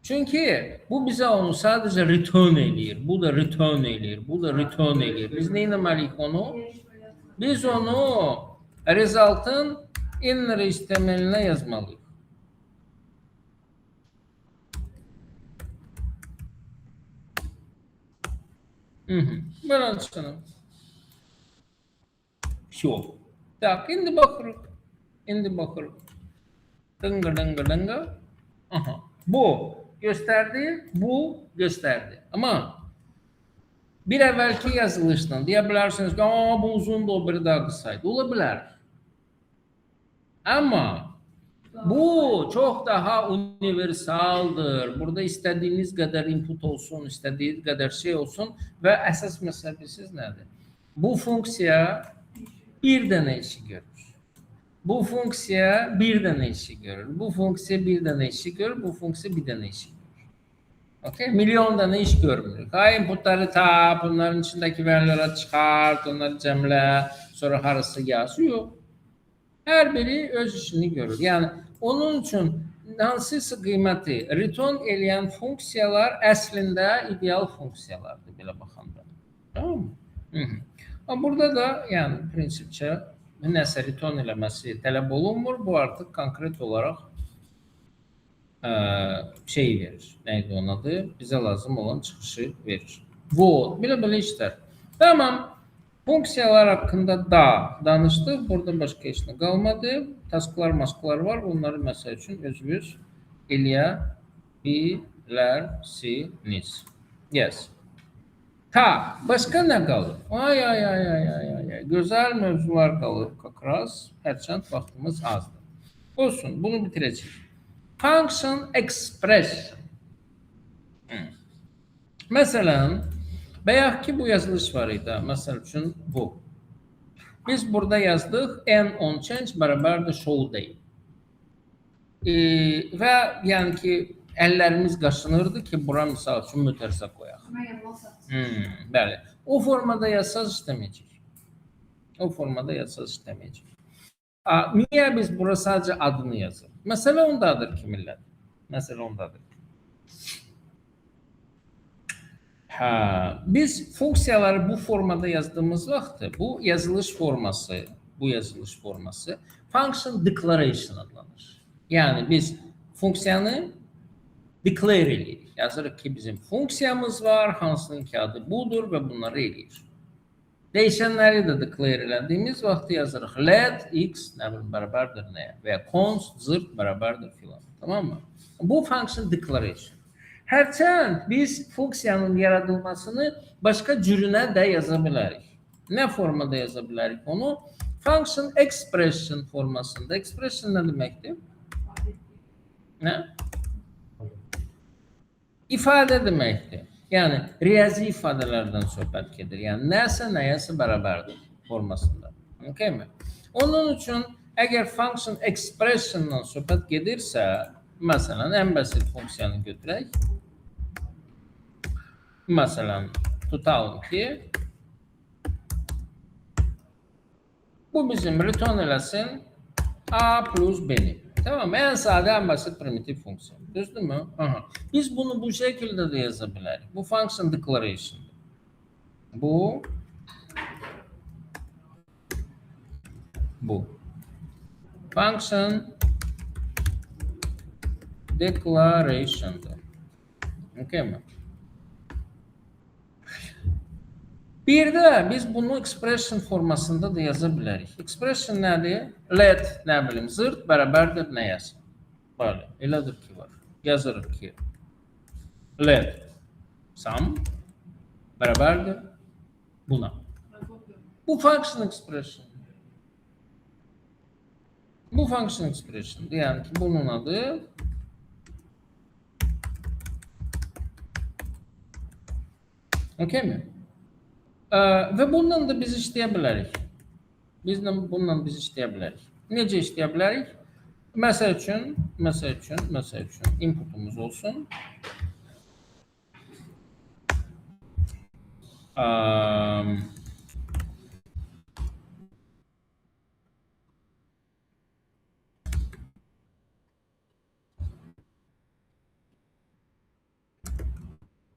Çünkü bu bize onu sadece return eləyir. Bu da return eləyir. Bu da return eləyir. Biz nə etməliyik onu? Biz onu result'ın inner HTML'ine yazmalıyıq. Böyle çıkalım. Şu. Tak, indi baxırıq. Dıngı. Aha. Bu gösterdi, bu gösterdi. Ama bir evvelki yazılışdan deyə bilərsiniz ki, bu uzundur, o biri daha qısaydı. Olabilir. Ama bu çok daha universaldır. Burada istediğiniz kadar input olsun, istediğiniz kadar şey olsun ve əsas məsələsiz nədir? Bu funksiya bir dənə işi görür. Bu funksiya bir dənə işi görür. Bu funksiya bir dənə işi görür. Bu funksiya bir dənə işi görür. Okay? Milyon dənə iş görmür. Inputları tap, onların içindeki verileri çıkart, onları cəmlə, sonra harası yaz. Yok. Hər biri öz işini görür. Yəni onun üçün hansısa qiyməti return eləyən funksiyalar əslində ideal funksiyalardır belə baxanda. Tamam mı? Hı -hı. Amma burada da yəni prinsipcə nəsə return eləməsi tələb olunmur. Bu artıq konkret olaraq şey verir. Neydi onun adı? Bizə lazım olan çıxışı verir. Bu belə işlər. Tamam. Funksiyalar haqqında da danışdıq. Burada başqa heç nə qalmadı. Tasklar, masklar var. Bunları məsəl üçün özünüz eləyə bilərsiniz. Yes. Ta, başqa nə qalır? Ay. Gözəl mövzular qalır. Kakraz, hərçənd vaxtımız azdır. Olsun, bunu bitirəcəyik. Function expression. Məsələn, bayaq ki bu yazılış var idi. Məsəl üçün bu. Biz burada yazdıq n on change bərabərdir show day. Və yəni ki əllərimiz qaşınırdı ki bura misal üçün mütərizə qoyaq. Bəli. O formada yazsaz istəməyəcək. O formada yazsaz istəməyəcək. Niyə biz bura sadəcə adını yazırıq? Məsələ ondadır ki millət. Məsələ ondadır. Biz funksiyaları bu formada yazdığımız vaxt bu yazılış forması function declaration adlanır. Yəni biz funksiyanı declare edirik. Yazırıq ki bizim funksiyamız var, hansının ki adı budur və bunları eləyir. Dəyişənləri də declare elədiyimiz vaxt yazırıq let x bərabərdir nəyə və ya const zırt bərabərdir filan. Tamam mı? Bu function declaration. Hərçənd biz funksiyanın yaradılmasını başqa cürünə də yaza bilərik. Nə formada yaza bilərik onu? Function expression formasında. Expression nə deməkdir? Nə? İfadə deməkdir. Yəni, riyazi ifadələrdən söhbət gedir. Yəni, nəsə nəyəsə bərabərdir formasında. Okay mi? Onun üçün, əgər function expressiondan söhbət gedirsə, məsələn, ən bəsit funksiyanı götürək. Məsələn, tutalım ki, bu bizim return eləsin a plus b-ni. Tamam, ən sadə, ən basit primitiv funksiya. Düzdür mü? Biz bunu bu şəkildə də yaza bilərik. Bu function declaration'dır. Bu. Function declaration'dır. Okay mi? Bir də biz bunu expression formasında da yaza bilərik. Expression nədir? Let, nə bilim, zırt bərabərdir nəyəsə. Bəli, elədir ki var. Yazırıq ki let sum bərabərdir buna. Bu function expression. Bu function expression. Yəni ki bunun adı okay mi? Və bundan da biz işləyə bilərik. Bundan biz işləyə bilərik. Necə işləyə bilərik? Məsəl üçün inputumuz olsun.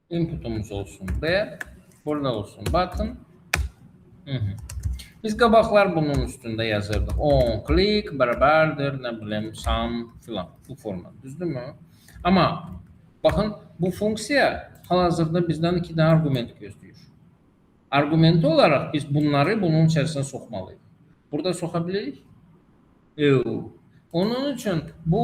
Inputumuz olsun B. Burada olsun button. Biz qabaqlar bunun üstündə yazırdıq. On click bərabərdir, nə bilim, sum filan. Bu format, düzdürmü? Amma baxın, bu funksiya hal-hazırda bizdən 2 dənə arqument gözləyir. Arqumenti olaraq biz bunları bunun içərisinə soxmalıyıq. Burada soxa bilirik? Yox. Onun üçün bu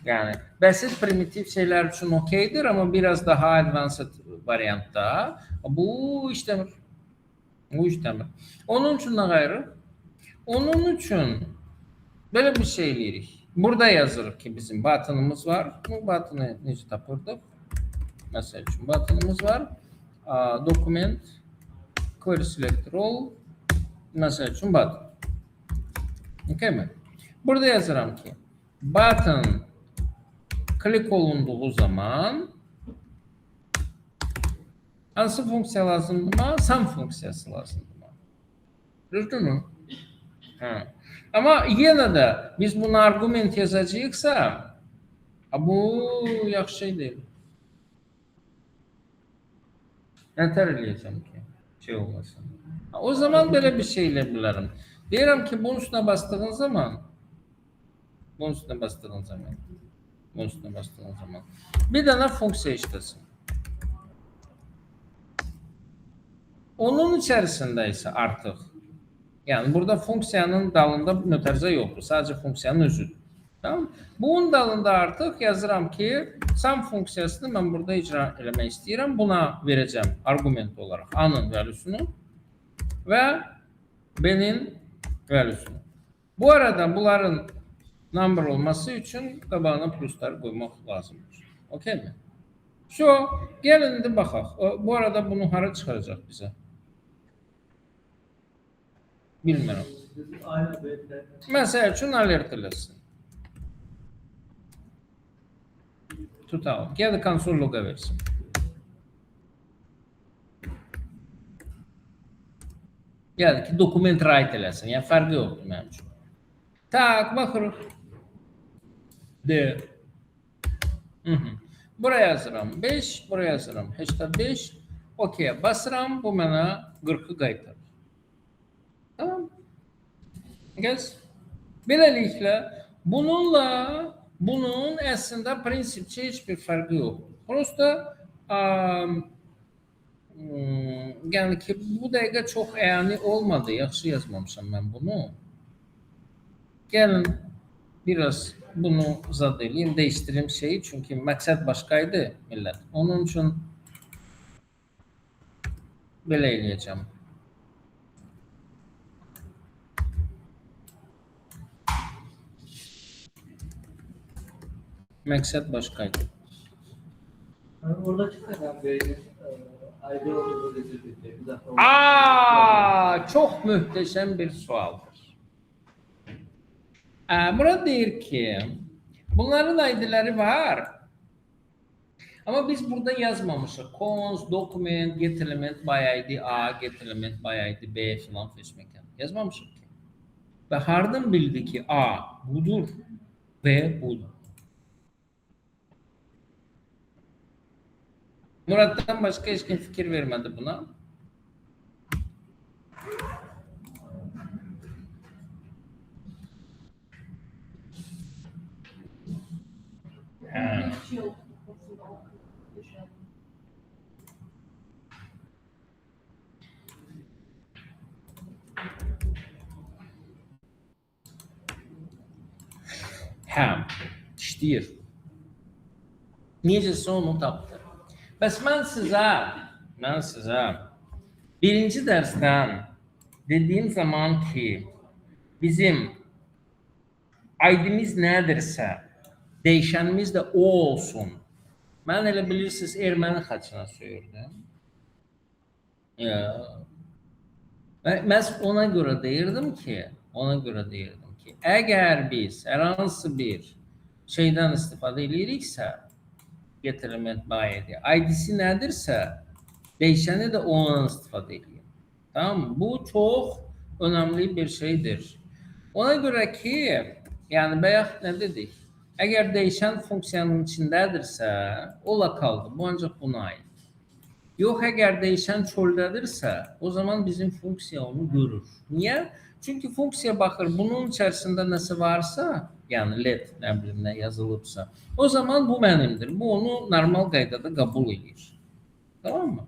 yəni bəsit primitiv şeylər üçün okeydir, amma biraz daha advanced variantda bu işləmir. Onun üçün nə qayırıq? Onun üçün belə bir şey eləyirik. Burada yazırıq ki bizim buttonımız var. Bu buttonu necə tapırdıq? Məsəl üçün buttonımız var. Document query selector all. Məsəl üçün button. Okay mi? Burada yazıram ki button klik olunduğu zaman hansı funksiya lazımdır? Sum funksiyası lazımdır. Düzdür mü? Ha. Ama yine de biz bunu argument yazacağıksa bu yaxşı şey değil. Enter eləyəcəm ki şey olmasın. O zaman böyle bir şey elə bilərəm. Deyirəm ki bunun üstüne bastığın zaman bunun üstüne bastığın zaman bunun üstüne bastığın zaman bir dənə funksiya işləsin. Onun içerisinde ise artık yani burada funksiyanın dalında nötərizə yoxdur. Sadece funksiyanın özüdür. Tamam? Bunun dalında artık yazıram ki sum funksiyasını ben burada icra eləmək istəyirəm. Buna vereceğim argument olarak A'nın valüsünü ve B'nin valüsünü. Bu arada bunların number olması için qabağına pluslar koymaq lazımdır. Okey mi? So, gelin de baxaq. Bu arada bunu hara çıxaracaq bize? Bilmirəm. Məsəl üçün alert eləsin. Tutalım. Gəl konsol loqa versin. Yəni ki, dokument write eləsin. Yəni fərqi yoxdur mənim üçün. Tak, baxırıq. D. Buraya yazıram 5, buraya yazıram 85. Okey, basıram, bu mənə 40'ı qaytarır. Tamam. Gəl. Beləliklə, bunun əslində prinsipçi heç bir fərqi yoxdur. Prosta yəni ki, bu dəqiqə çox əyani olmadı. Yaxşı yazmamışam mən bunu. Gəlin biraz bunu zad eləyim, değiştireyim şeyi. Çünki məqsəd başqaydı millət. Onun üçün belə eləyəcəm. Məqsəd başqaydı. Orada çıkan böyle ayrı olduğu rezillikte. Çok muhteşem bir sualdır. Burada deyir ki, bunların ID'ləri var. Ama biz burada yazmamışıq. Cons, document, get element by ID A, get element by ID B filan seçməkdən. Yazmamışıq ki. Və hardan bildi ki A budur, B budur. Murat'tan başka hiç kim fikir vermedi buna. Bir şey oldu. Düşünelim. İşləyir. Necəsə onu tapdı. Bəs mən sizə birinci dərsdən dediyim zaman ki bizim ID'miz nədirsə değişənimiz də o olsun. Mən elə bilirsiniz erməni xaçına söyürdüm. Məhz ona görə deyirdim ki, əgər biz hər hansı bir şeydən istifadə ediriksə, get element by ID, ID'si nədirsə, değişəni də ondan istifadə edir. Tamam, bu çox önemli bir şeydir. Ona görə ki, yəni bayaq nə dedik? Əgər değişən funksiyanın içindədirsə, o lokaldır. Bu ancaq buna aid. Yox, əgər değişən çöldədirsə, o zaman bizim funksiya onu görür. Niyə? Çünki funksiya baxır, bunun içərisində nəsə varsa, yəni let, nə bilim, nə yazılıbsa, o zaman bu mənimdir. Bu onu normal qaydada qəbul edir. Tamam mı?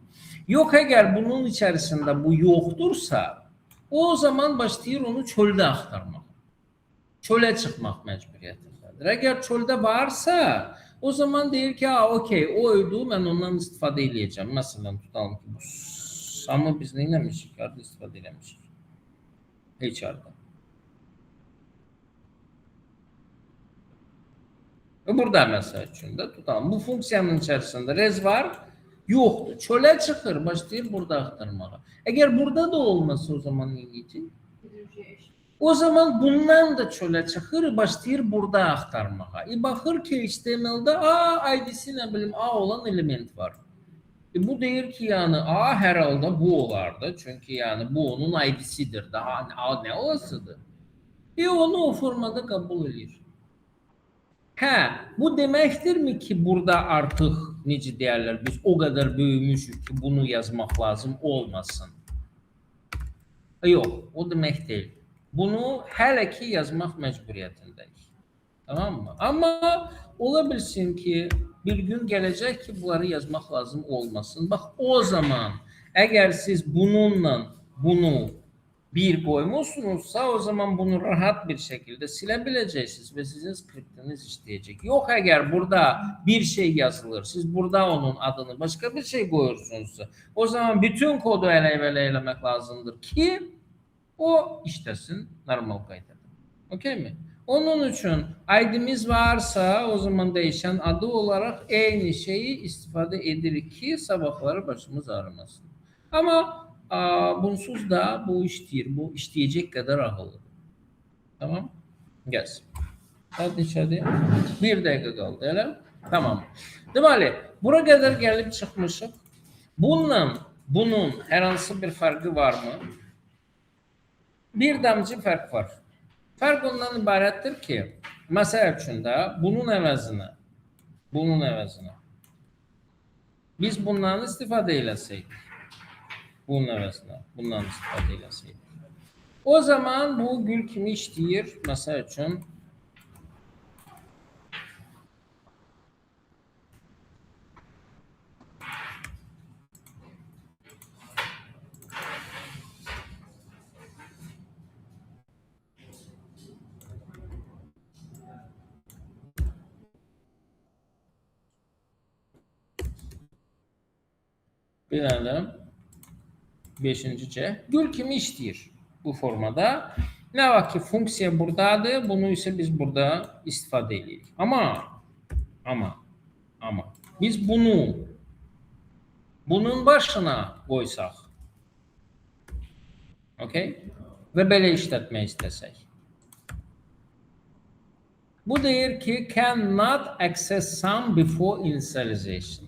Yox, əgər bunun içərisində bu yoxdursa, o zaman başlayır onu çöldə axtarmaq. Çölə çıxmaq məcburiyyətindədir. Əgər çöldə varsa, o zaman deyir ki, okey, o öydü, mən ondan istifadə edəcəm. Məsələn, tutalım ki, bu samı biz nə eləmişik, harada istifadə eləmişik? Heç harada. Burada məsəl üçün də tutalım. Bu funksiyanın içərisində rez var, yoxdur. Çölə çıxır, başlayır burada axtarmağa. Əgər burada da olmasa, o zaman nə edəcək? O zaman bundan da çölə çıxır, başlayır burada axtarmağa. Baxır ki, HTML-də ID'si nə bilim A olan element var. Bu deyir ki, yəni A hər halda bu olardı. Çünki yəni bu onun ID'sidir. Daha A nə olasıdır? Onu o formada qəbul edir. Hə, bu deməkdirmi ki, burada artıq necə deyirlər, biz o qədər böyümüşük ki, bunu yazmaq lazım olmasın? Yox, o demək deyil. Bunu hələ ki yazmaq məcburiyyətindəyik. Tamam mı? Amma ola bilsin ki, bir gün gələcək ki, bunları yazmaq lazım olmasın. Bax, o zaman əgər siz bununla bunu bir qoymusunuzsa, o zaman bunu rahat bir şəkildə silə biləcəksiniz və sizin skriptiniz işləyəcək. Yox, əgər burada bir şey yazılır, siz burada onun adını başqa bir şey qoyursunuzsa, o zaman bütün kodu ələ-vələ eləmək lazımdır ki, o işləsin normal qaydada. Okey mi? Onun üçün ID'miz varsa, o zaman dəyişən adı olaraq eyni şeyi istifadə edirik ki, sabahları başımız ağrımasın. Amma bunsuz da bu işləyir. Bu işləyəcək qədər ağıllıdır. Tamam? Gəl. Saat neçədir? 1 dəqiqə qaldı, elə? Tamam. Deməli, bura qədər gəlib çıxmışıq. Bunun hər hansı bir fərqi varmı? Bir damcı fərq var. Fərq ondan ibarətdir ki, məsəl üçün də bunun əvəzinə biz bundan istifadə eləsəydik, bundan istifadə eləsəydik. O zaman bu gül kimi işləyir, məsəl üçün biləlim 5-ci C. Gül kimi işləyir bu formada. Nə vaxt ki, funksiya buradadır, bunu isə biz burada istifadə edirik. Amma biz bunun başına qoysaq, okay? Və belə işlətmək istəsək. Bu deyir ki, cannot access sum before initialization.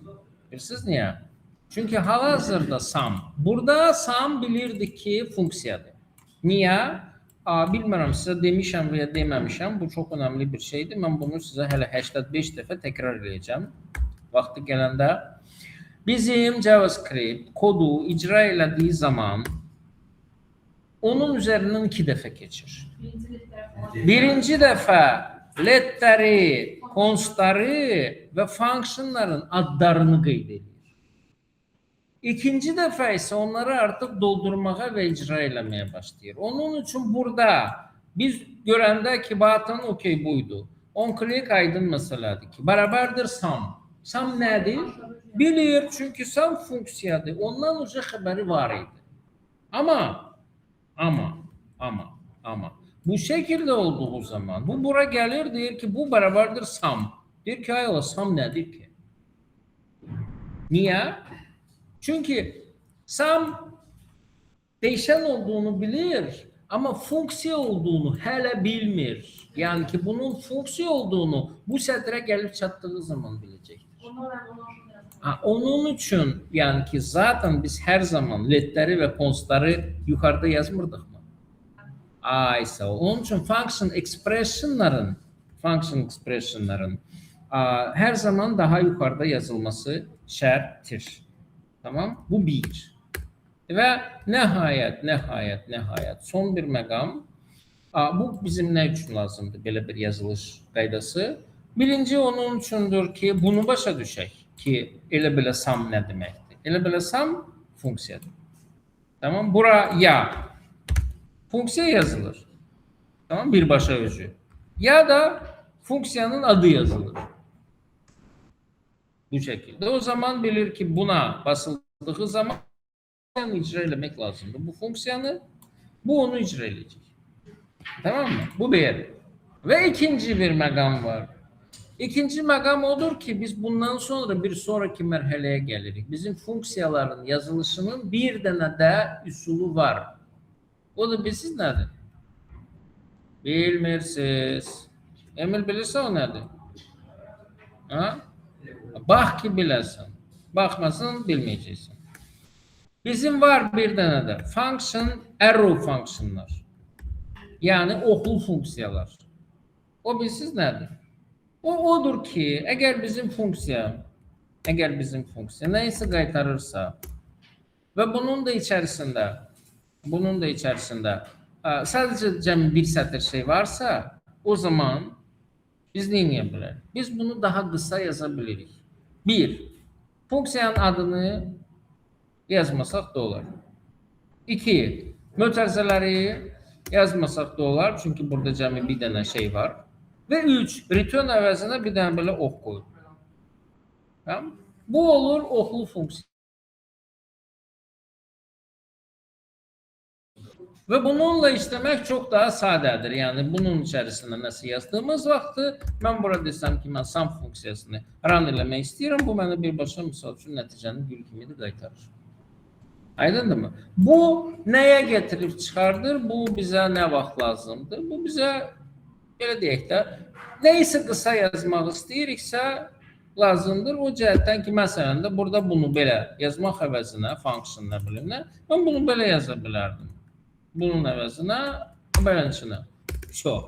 Bilirsiniz niyə? Çünki hal-hazırda sum. Burada sum bilirdik ki, funksiyadır. Niyə? Bilmirəm, sizə demişəm və ya deməmişəm. Bu çox önəmli bir şeydir. Mən bunu sizə hələ 85 dəfə təkrar edəcəm. Vaxtı gələndə. Bizim JavaScript kodu icra elədiyi zaman onun üzərindən 2 dəfə keçir. Birinci dəfə letləri, constları və functionların adlarını qeyd edir. İkinci dəfə isə onları artıq doldurmağa və icra eləməyə başlayır. Onun üçün burada biz görəndə ki, button okey buydu. On-click aydın məsələdir ki, bərabərdir sum. Sum nədir? Bilir, çünki sum funksiyadır. Ondan uca xəbəri var idi. Amma bu şəkildə olduğu zaman, bu bura gəlir, deyir ki, bu bərabərdir sum. Deyir ki, ay sum nədir ki? Niyə? Çünki sum dəyişən olduğunu bilir, amma funksiya olduğunu hələ bilmir. Yəni ki, bunun funksiya olduğunu bu sətrə gəlib çatdığı zaman biləcəkdir. Onun üçün, yəni ki, zaten biz hər zaman letləri və constları yuxarıda yazmırdıq mı? Onun üçün function expressionların hər zaman daha yuxarıda yazılması şərtdir. Tamam, bu bir. Və nəhayət son bir məqam. Bu bizim nə üçün lazımdır belə bir yazılış qaydası? Birinci onun üçündür ki, bunu başa düşək ki, elə-belə sum nə deməkdir? Elə-belə sum funksiyadır. Tamam, bura ya funksiya yazılır. Tamam, birbaşa özü. Ya da funksiyanın adı yazılır. Bu şəkildə. O zaman bilir ki, buna basıldığı zaman icra eləmək lazımdır. Bu funksiyanı, bu onu icra eləyəcək. Tamam mı? Bu bir. Və ikinci bir məqam var. İkinci məqam odur ki, biz bundan sonra bir sonraki mərhələyə gəlirik. Bizim funksiyaların yazılışının bir dənə də üsulu var. O da bilirsiniz nədir? Bilmirsiniz. Emil bilirsə o nədir? Bax ki, biləsən. Baxmasın, bilməyəcəksən. Bizim var bir dənə də function, arrow functionlar. Yəni oxlu funksiyalar. O bilsiz nədir? O odur ki, əgər bizim funksiya nəyisə qaytarırsa və bunun da içərisində sadəcə cəmi bir sətr şey varsa, o zaman biz nə edə bilərik? Biz bunu daha qısa yaza bilirik. 1. Funksiyanın adını yazmasaq da olar. 2. Mötərizələri yazmasaq da olar, çünki burada cəmi bir dənə şey var. Və 3. Return əvəzinə bir dənə belə ox qoyur. Tamam? Bu olur oxlu funksiya. Və bununla işləmək çox daha sadədir. Yəni bunun içərisində nəsə yazdığımız vaxtı mən burada desəm ki, mən sum funksiyasını run eləmək istəyirəm. Bu mənə birbaşa misal üçün nəticəni gül kimi də qaytarır. Aydındırmı? Bu nəyə gətirib çıxardır? Bu bizə nə vaxt lazımdır? Bu bizə belə deyək də, nəyisə qısa yazmaq istəyiriksə lazımdır. O cəhətdən ki, məsələn də burada bunu belə yazmaq əvəzinə, function nə bilim nə, mən bunu belə yaza bilərdim. Bunun əvəzinə, beləncəsinə. Çox.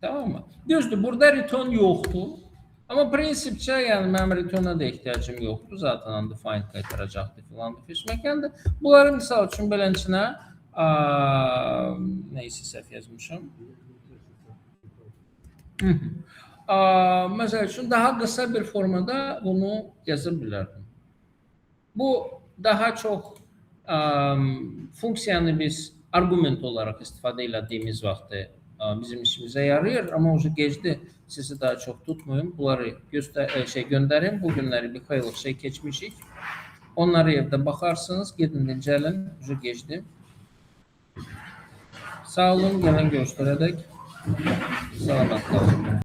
Tamam mı? Düzdür, burada return yoxdur. Amma prinsipcə, yəni mənim return'a da ehtiyacım yoxdur. Zaten undefined qaytaracaqdır filan da məkanda. Bunları misal üçün beləncəsinə neysə səhv yazmışam. Məsəl üçün daha qısa bir formada bunu yaza bilərdim. Bu daha çox funksiyanı biz arqument olaraq istifadə elədiyimiz vaxtı bizim işimizə yarayır, amma o gecdir. Sizi daha çox tutmayın. Bunları göndərin. Bu günləri bir xeylıq şey keçmişik. Onları evdə baxarsınız, gedin dincəlin. O gecdir. Sağ olun, gələn görüşlərədək. Salamat qalın.